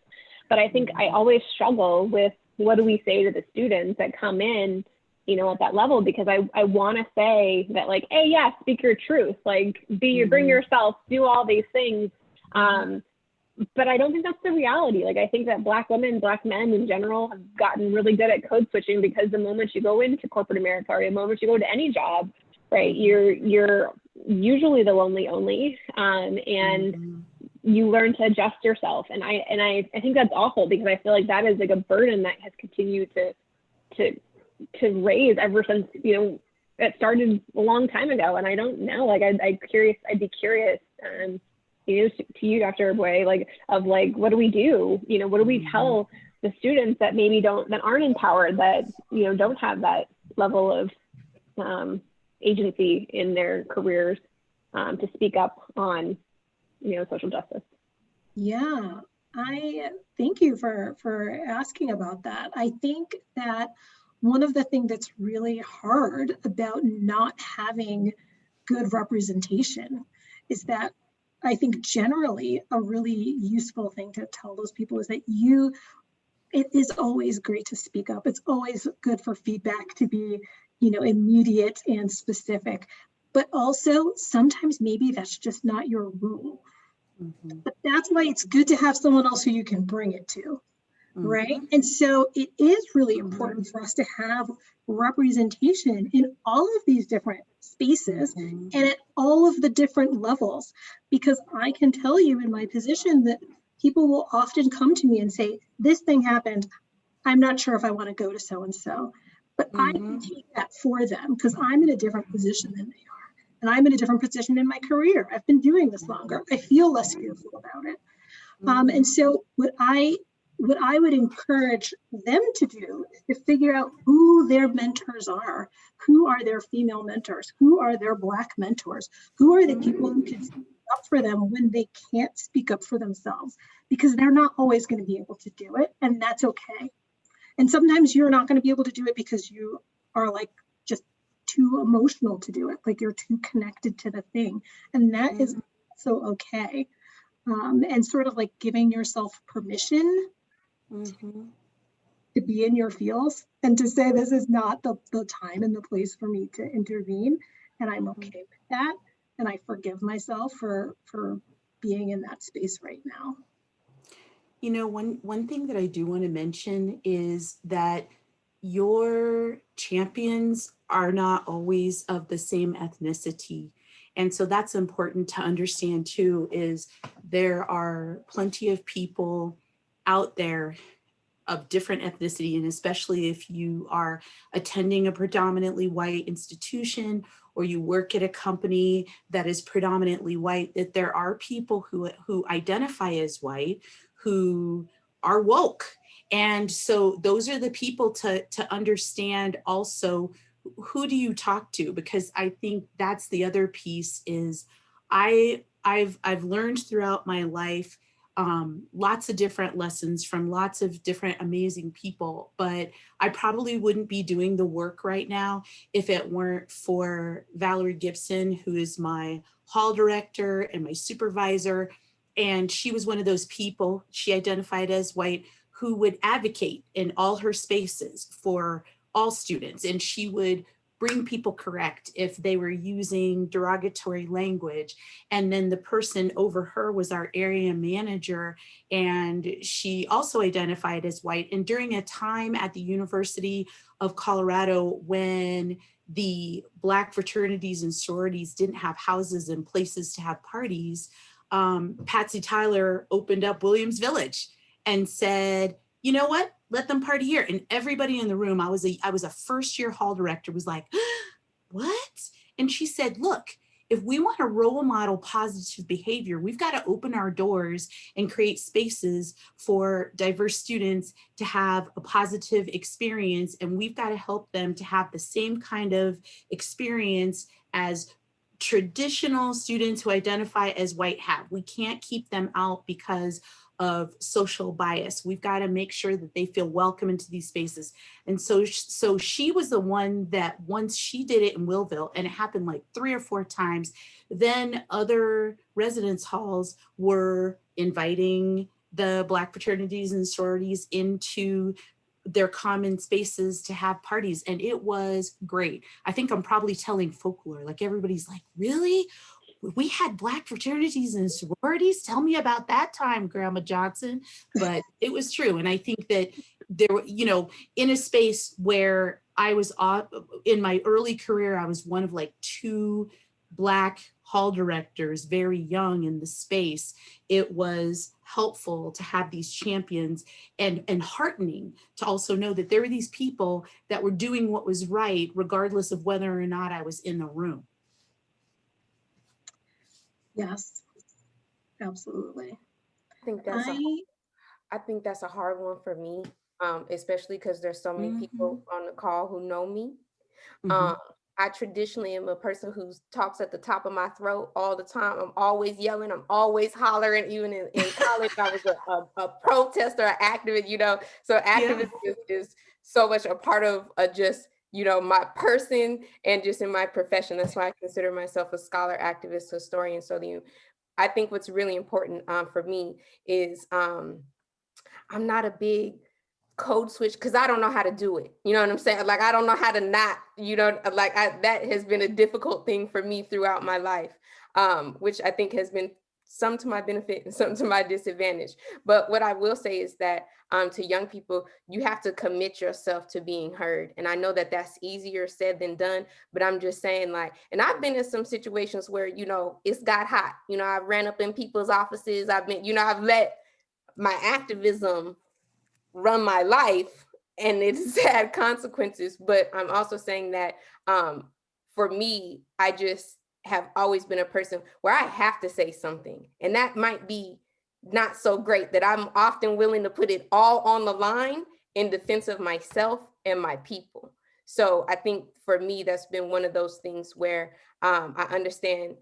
Speaker 5: But I think I always struggle with, what do we say to the students that come in, at that level? Because I want to say that, like, hey, yeah, speak your truth, like bring yourself, do all these things. But I don't think that's the reality. Like, I think that Black women, Black men in general have gotten really good at code switching, because the moment you go into corporate America, or the moment you go to any job, right, you're usually the only, and you learn to adjust yourself. And I think that's awful, because I feel like that is like a burden that has continued to raise ever since, it started a long time ago. And I don't know, like, I'd be curious, to you, Dr. Arbway, what do we do? What do we tell the students that maybe that aren't empowered, that, don't have that level of agency in their careers to speak up on, social justice?
Speaker 1: Yeah, I thank you for asking about that. I think that one of the things that's really hard about not having good representation is that I think generally a really useful thing to tell those people is that it is always great to speak up. It's always good for feedback to be, immediate and specific, but also sometimes maybe that's just not your rule. But that's why it's good to have someone else who you can bring it to. Right. And so it is really important for us to have representation in all of these different spaces and at all of the different levels, because I can tell you in my position that people will often come to me and say, this thing happened. I'm not sure if I want to go to so-and-so, but I can take that for them because I'm in a different position than they are. and I'm in a different position in my career. I've been doing this longer. I feel less fearful about it. And so what I would encourage them to do is figure out who their mentors are. Who are their female mentors? Who are their Black mentors? Who are the people who can speak up for them when they can't speak up for themselves? Because they're not always going to be able to do it, and that's okay. And sometimes you're not going to be able to do it because you are like just too emotional to do it, like you're too connected to the thing, and that is so okay. And sort of like giving yourself permission to be in your feels and to say, this is not the time and the place for me to intervene, and I'm okay with that, and I forgive myself for being in that space right now.
Speaker 2: You know, one thing that I do want to mention is that your champions are not always of the same ethnicity. And so that's important to understand too, is there are plenty of people out there of different ethnicity, and especially if you are attending a predominantly white institution or you work at a company that is predominantly white, that there are people who identify as white who are woke. And so those are the people to understand also, who do you talk to? Because I think that's the other piece is I've learned throughout my life lots of different lessons from lots of different amazing people, but I probably wouldn't be doing the work right now if it weren't for Valerie Gibson, who is my hall director and my supervisor. And she was one of those people, she identified as white, who would advocate in all her spaces for all students. And she would bring people correct if they were using derogatory language. And then the person over her was our area manager, and she also identified as white. And during a time at the University of Colorado when the Black fraternities and sororities didn't have houses and places to have parties, Patsy Tyler opened up Williams Village and said, you know what, let them party here. And everybody in the room, I was a first year hall director, was like, what? And she said, look, if we want to role model positive behavior, we've got to open our doors and create spaces for diverse students to have a positive experience. And we've got to help them to have the same kind of experience as traditional students who identify as white have. We can't keep them out because of social bias. We've got to make sure that they feel welcome into these spaces. And so she was the one that once she did it in Willville, and it happened like 3 or 4 times, then other residence halls were inviting the Black fraternities and sororities into their common spaces to have parties. And it was great. I think I'm probably telling folklore, like everybody's like, really? We had Black fraternities and sororities? Tell me about that time, Grandma Johnson. But it was true. And I think that there, you know, in a space where I was in my early career, I was one of like 2 Black hall directors, very young in the space. It was helpful to have these champions and heartening to also know that there were these people that were doing what was right, regardless of whether or not I was in the room.
Speaker 1: Yes, absolutely.
Speaker 4: I think that's a hard one for me, especially because there's so many people on the call who know me. I traditionally am a person who talks at the top of my throat all the time. I'm always yelling, I'm always hollering. Even in college, I was a protester, an activist, you know. So activism is so much a part of just, you know, my person and just in my profession. That's why I consider myself a scholar, activist, historian. So I think what's really important for me is I'm not a big code switch because I don't know how to do it. You know what I'm saying? Like, I don't know how to not, you know, like that has been a difficult thing for me throughout my life, which I think has been some to my benefit and some to my disadvantage. But what I will say is that to young people, you have to commit yourself to being heard. And I know that that's easier said than done, but I'm just saying, like, and I've been in some situations where, you know, it's got hot. You know, I ran up in people's offices. I've been, you know, I've let my activism run my life and it's had consequences. But I'm also saying that for me, I just have always been a person where I have to say something. And that might be not so great, that I'm often willing to put it all on the line in defense of myself and my people. So I think for me, that's been one of those things where I understand.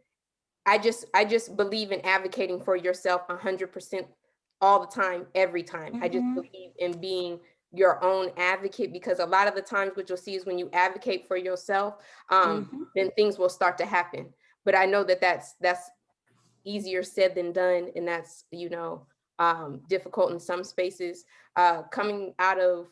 Speaker 4: I just believe in advocating for yourself 100% all the time, every time. I just believe in being your own advocate, because a lot of the times what you'll see is when you advocate for yourself, then things will start to happen. But I know that that's easier said than done, and that's, you know, difficult in some spaces. Coming out of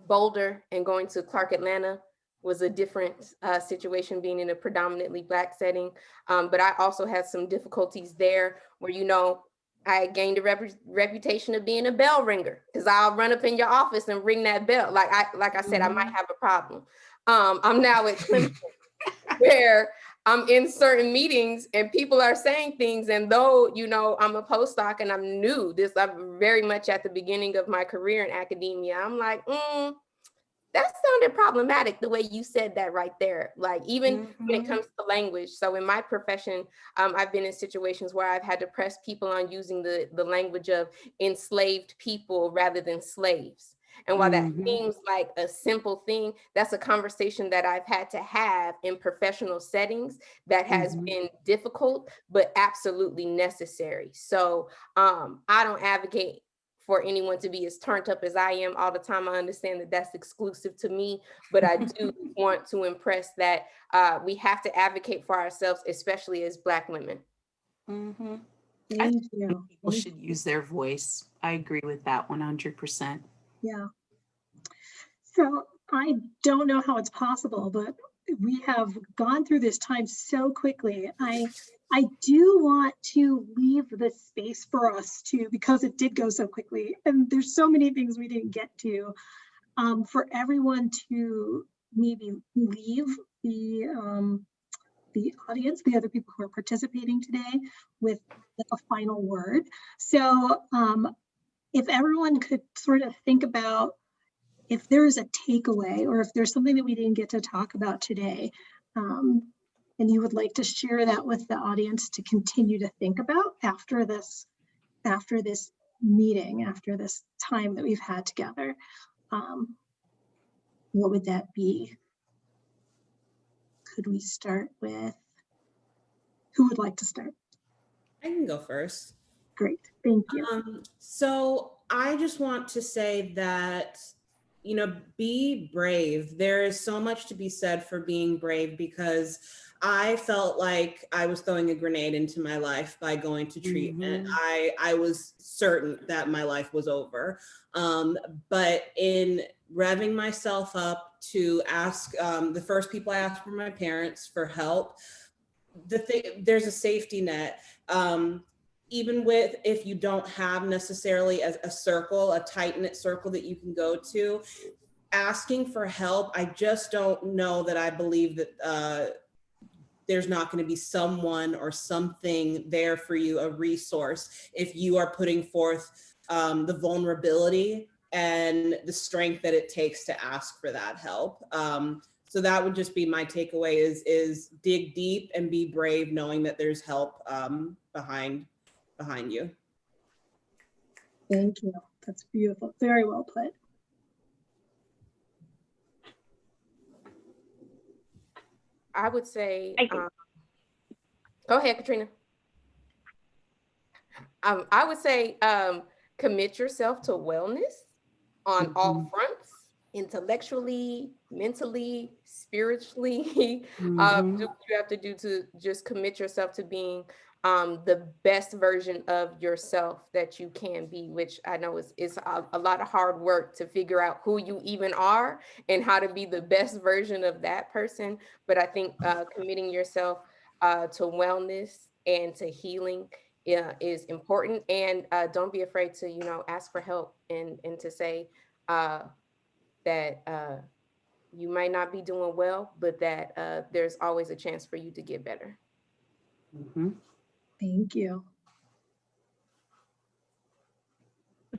Speaker 4: Boulder and going to Clark, Atlanta was a different situation, being in a predominantly Black setting. But I also had some difficulties there where, you know, I gained a reputation of being a bell ringer, because I'll run up in your office and ring that bell. Like I said, I might have a problem. I'm now at Clemson where I'm in certain meetings and people are saying things, and though, you know, I'm a postdoc and I'm new, I'm very much at the beginning of my career in academia, I'm like, that sounded problematic the way you said that right there. Like, even when it comes to language. So in my profession, I've been in situations where I've had to press people on using the language of enslaved people rather than slaves. And while that seems like a simple thing, that's a conversation that I've had to have in professional settings that has been difficult, but absolutely necessary. So I don't advocate for anyone to be as turned up as I am all the time. I understand that that's exclusive to me, but I do want to impress that we have to advocate for ourselves, especially as Black women.
Speaker 2: I think people should use their voice. I agree with that 100%.
Speaker 1: Yeah. So I don't know how it's possible, but we have gone through this time so quickly. I do want to leave the space for us to, because it did go so quickly, and there's so many things we didn't get to, for everyone to maybe leave the audience, the other people who are participating today, with a final word. So if everyone could sort of think about if there's a takeaway, or if there's something that we didn't get to talk about today, and you would like to share that with the audience to continue to think about after this meeting, after this time that we've had together, what would that be? Could we start with, who would like to start?
Speaker 6: I can go first.
Speaker 1: Great, thank you.
Speaker 6: So I just want to say that, you know, be brave. There is so much to be said for being brave, because I felt like I was throwing a grenade into my life by going to treatment. I was certain that my life was over. But in revving myself up to ask, the first people I asked were my parents for help. There's a safety net. Even with, if you don't have necessarily a circle, a tight-knit circle that you can go to, asking for help, I just don't know that I believe that there's not going to be someone or something there for you, a resource, if you are putting forth the vulnerability and the strength that it takes to ask for that help. So that would just be my takeaway, is dig deep and be brave, knowing that there's help behind you.
Speaker 1: Thank you. That's beautiful. Very well put.
Speaker 4: I would say, go ahead, Katrina. I would say commit yourself to wellness on all fronts, intellectually, mentally, spiritually. Do what you have to do to just commit yourself to being the best version of yourself that you can be, which I know is a lot of hard work to figure out who you even are and how to be the best version of that person. But I think committing yourself to wellness and to healing is important. And don't be afraid to, you know, ask for help and to say that you might not be doing well, but that there's always a chance for you to get better.
Speaker 1: Thank you.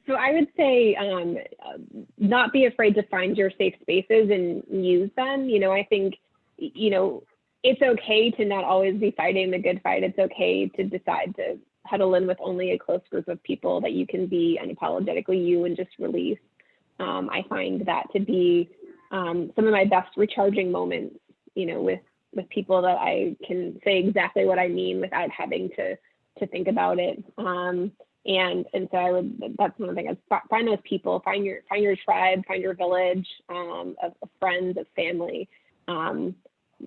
Speaker 5: So I would say not be afraid to find your safe spaces and use them. You know, I think, you know, it's okay to not always be fighting the good fight. It's okay to decide to huddle in with only a close group of people that you can be unapologetically you and just release. I find that to be some of my best recharging moments, you know, with people that I can say exactly what I mean without having to think about it. And so that's one thing, is find those people, find your tribe, find your village of friends, of family.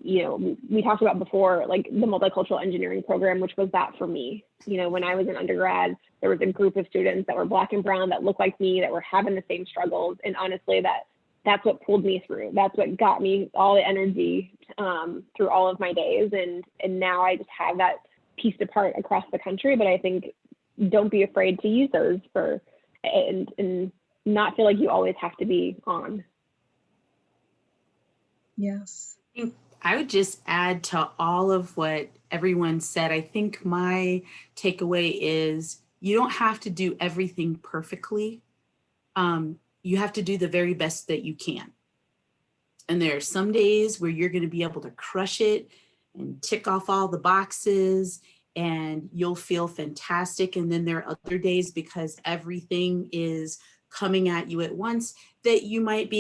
Speaker 5: You know, we talked about before, like the multicultural engineering program, which was that for me. You know, when I was an undergrad, there was a group of students that were Black and brown, that looked like me, that were having the same struggles. And honestly, that's what pulled me through. That's what got me all the energy through all of my days. And now I just have that pieced apart across the country. But I think don't be afraid to use those and not feel like you always have to be on.
Speaker 1: Yes.
Speaker 2: I would just add to all of what everyone said. I think my takeaway is you don't have to do everything perfectly. You have to do the very best that you can. And there are some days where you're going to be able to crush it and tick off all the boxes and you'll feel fantastic. And then there are other days, because everything is coming at you at once, that you might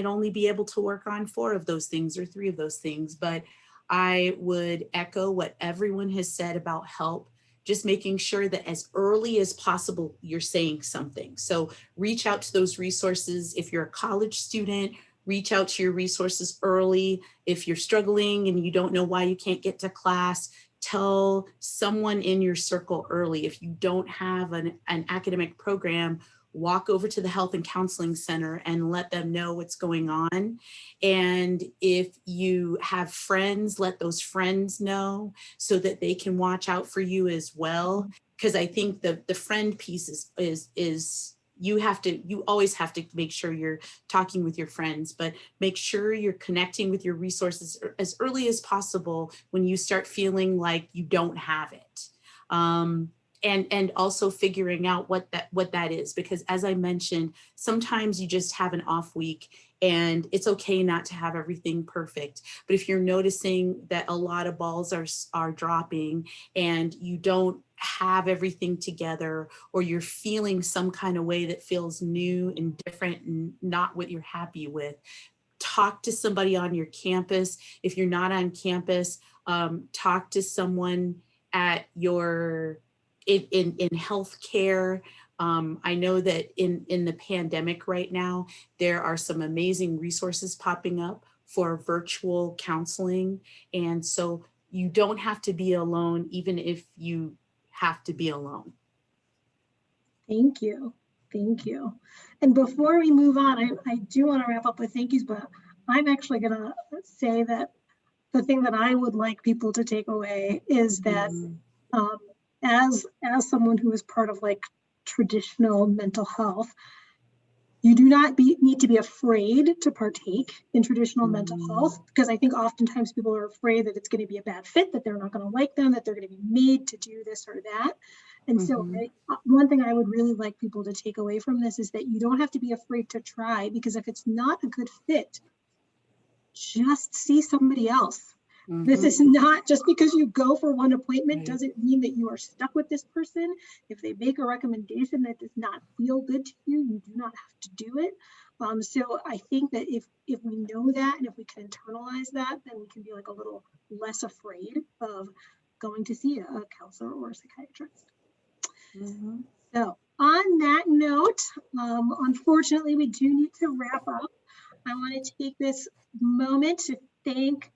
Speaker 2: only be able to work on 4 of those things or 3 of those things. But I would echo what everyone has said about help, just making sure that as early as possible, you're saying something. So reach out to those resources. If you're a college student, reach out to your resources early. If you're struggling and you don't know why you can't get to class, tell someone in your circle early. If you don't have an academic program, walk over to the Health and Counseling Center and let them know what's going on. And if you have friends, let those friends know so that they can watch out for you as well. Because I think the friend piece is you always have to make sure you're talking with your friends, but make sure you're connecting with your resources as early as possible when you start feeling like you don't have it. And also figuring out what that is, because as I mentioned, sometimes you just have an off week and it's okay not to have everything perfect. But if you're noticing that a lot of balls are dropping and you don't have everything together, or you're feeling some kind of way that feels new and different and not what you're happy with, talk to somebody on your campus. If you're not on campus, talk to someone at your in healthcare. I know that in the pandemic right now, there are some amazing resources popping up for virtual counseling. And so you don't have to be alone, even if you have to be alone.
Speaker 1: Thank you. Thank you. And before we move on, I do want to wrap up with thank yous, but I'm actually going to say that the thing that I would like people to take away is that as someone who is part of like traditional mental health, you do not need to be afraid to partake in traditional mental health, because I think oftentimes people are afraid that it's going to be a bad fit, that they're not going to like them, that they're going to be made to do this or that. And so one thing I would really like people to take away from this is that you don't have to be afraid to try, because if it's not a good fit, just see somebody else. This is not just because you go for one appointment doesn't mean that you are stuck with this person. If they make a recommendation that does not feel good to you, you do not have to do it. So I think that if we know that, and if we can internalize that, then we can be like a little less afraid of going to see a counselor or a psychiatrist. So on that note, unfortunately, we do need to wrap up. I want to take this moment to thank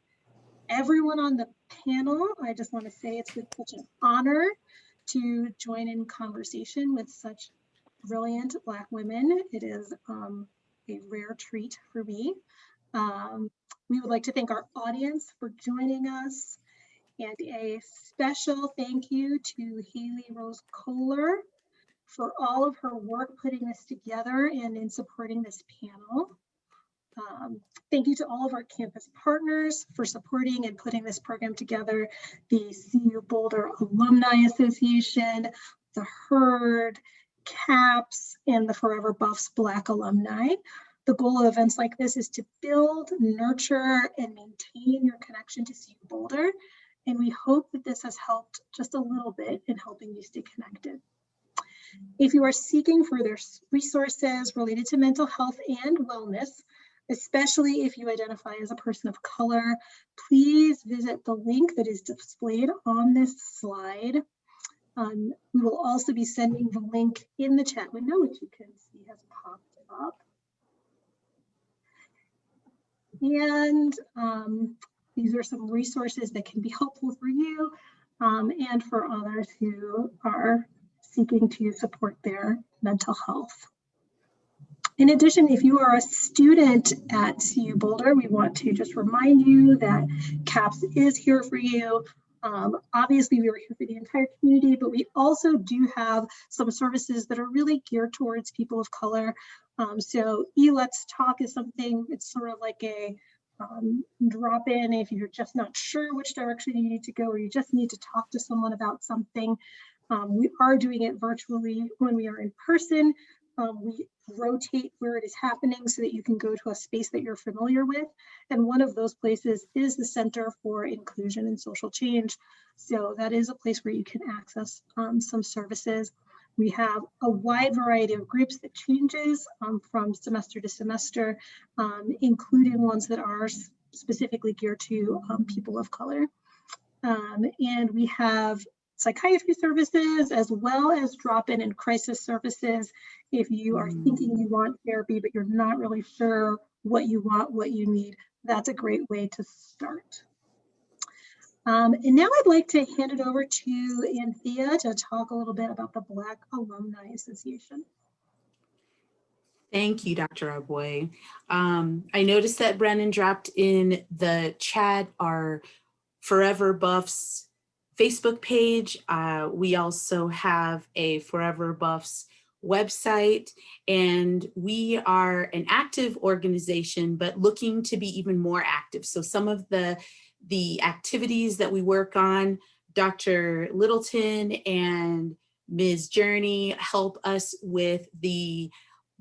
Speaker 1: everyone on the panel. I just want to say it's been such an honor to join in conversation with such brilliant Black women. It is a rare treat for me. We would like to thank our audience for joining us, and a special thank you to Haley Rose Kohler for all of her work putting this together and in supporting this panel. Thank you to all of our campus partners for supporting and putting this program together: the CU Boulder Alumni Association, the HERD, CAPS, and the Forever Buffs Black Alumni. The goal of events like this is to build, nurture, and maintain your connection to CU Boulder. And we hope that this has helped just a little bit in helping you stay connected. If you are seeking further resources related to mental health and wellness, especially if you identify as a person of color, please visit the link that is displayed on this slide. We will also be sending the link in the chat window, which you can see has popped up. And these are some resources that can be helpful for you and for others who are seeking to support their mental health. In addition, if you are a student at CU Boulder, we want to just remind you that CAPS is here for you. Obviously, we are here for the entire community, but we also do have some services that are really geared towards people of color. So Let's Talk is something, it's sort of like a drop in if you're just not sure which direction you need to go, or you just need to talk to someone about something. We are doing it virtually when we are in person. We rotate where it is happening so that you can go to a space that you're familiar with. And one of those places is the Center for Inclusion and Social Change. So that is a place where you can access some services. We have a wide variety of groups that changes from semester to semester, including ones that are specifically geared to people of color. And we have psychiatry services, as well as drop-in and crisis services. If you are thinking you want therapy, but you're not really sure what you want, what you need, that's a great way to start. And now I'd like to hand it over to Anthea to talk a little bit about the Black Alumni Association.
Speaker 2: Thank you, Dr. Arbway. I noticed that Brennan dropped in the chat our Forever Buffs Facebook page. We also have a Forever Buffs website, and we are an active organization, but looking to be even more active. So some of the activities that we work on, Dr. Littleton and Ms. Journey help us with the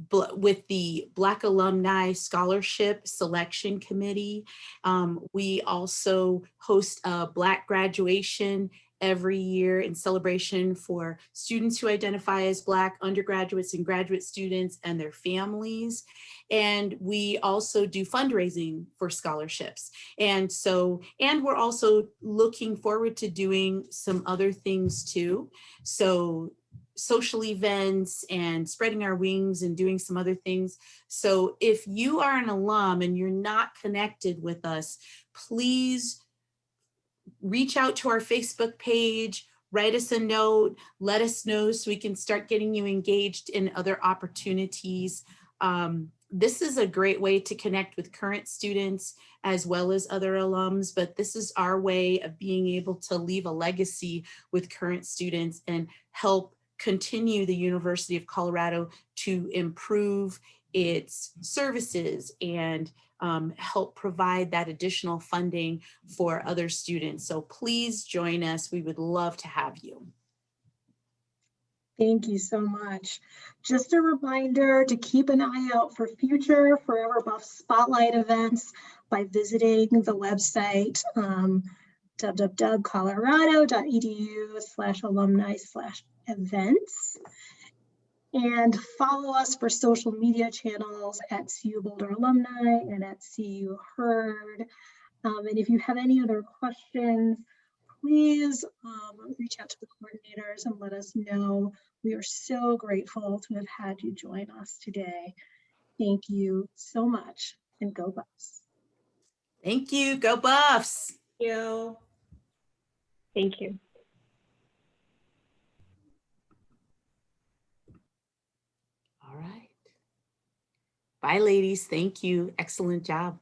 Speaker 2: Black Alumni Scholarship Selection Committee. We also host a Black graduation every year in celebration for students who identify as Black, undergraduates and graduate students and their families. And we also do fundraising for scholarships. And we're also looking forward to doing some other things too. So social events and spreading our wings and doing some other things. So if you are an alum and you're not connected with us, please reach out to our Facebook page, write us a note, let us know so we can start getting you engaged in other opportunities. This is a great way to connect with current students as well as other alums, but this is our way of being able to leave a legacy with current students and help continue the University of Colorado to improve its services and help provide that additional funding for other students. So please join us. We would love to have you.
Speaker 1: Thank you so much. Just a reminder to keep an eye out for future Forever Buff Spotlight events by visiting the website www.colorado.edu/alumni/events. And follow us for social media channels at CU Boulder Alumni and at CU Heard. And if you have any other questions, please reach out to the coordinators and let us know. We are so grateful to have had you join us today. Thank you so much, and go Buffs.
Speaker 2: Thank you, go Buffs.
Speaker 6: Thank you.
Speaker 5: Thank you.
Speaker 2: All right. Bye, ladies. Thank you. Excellent job.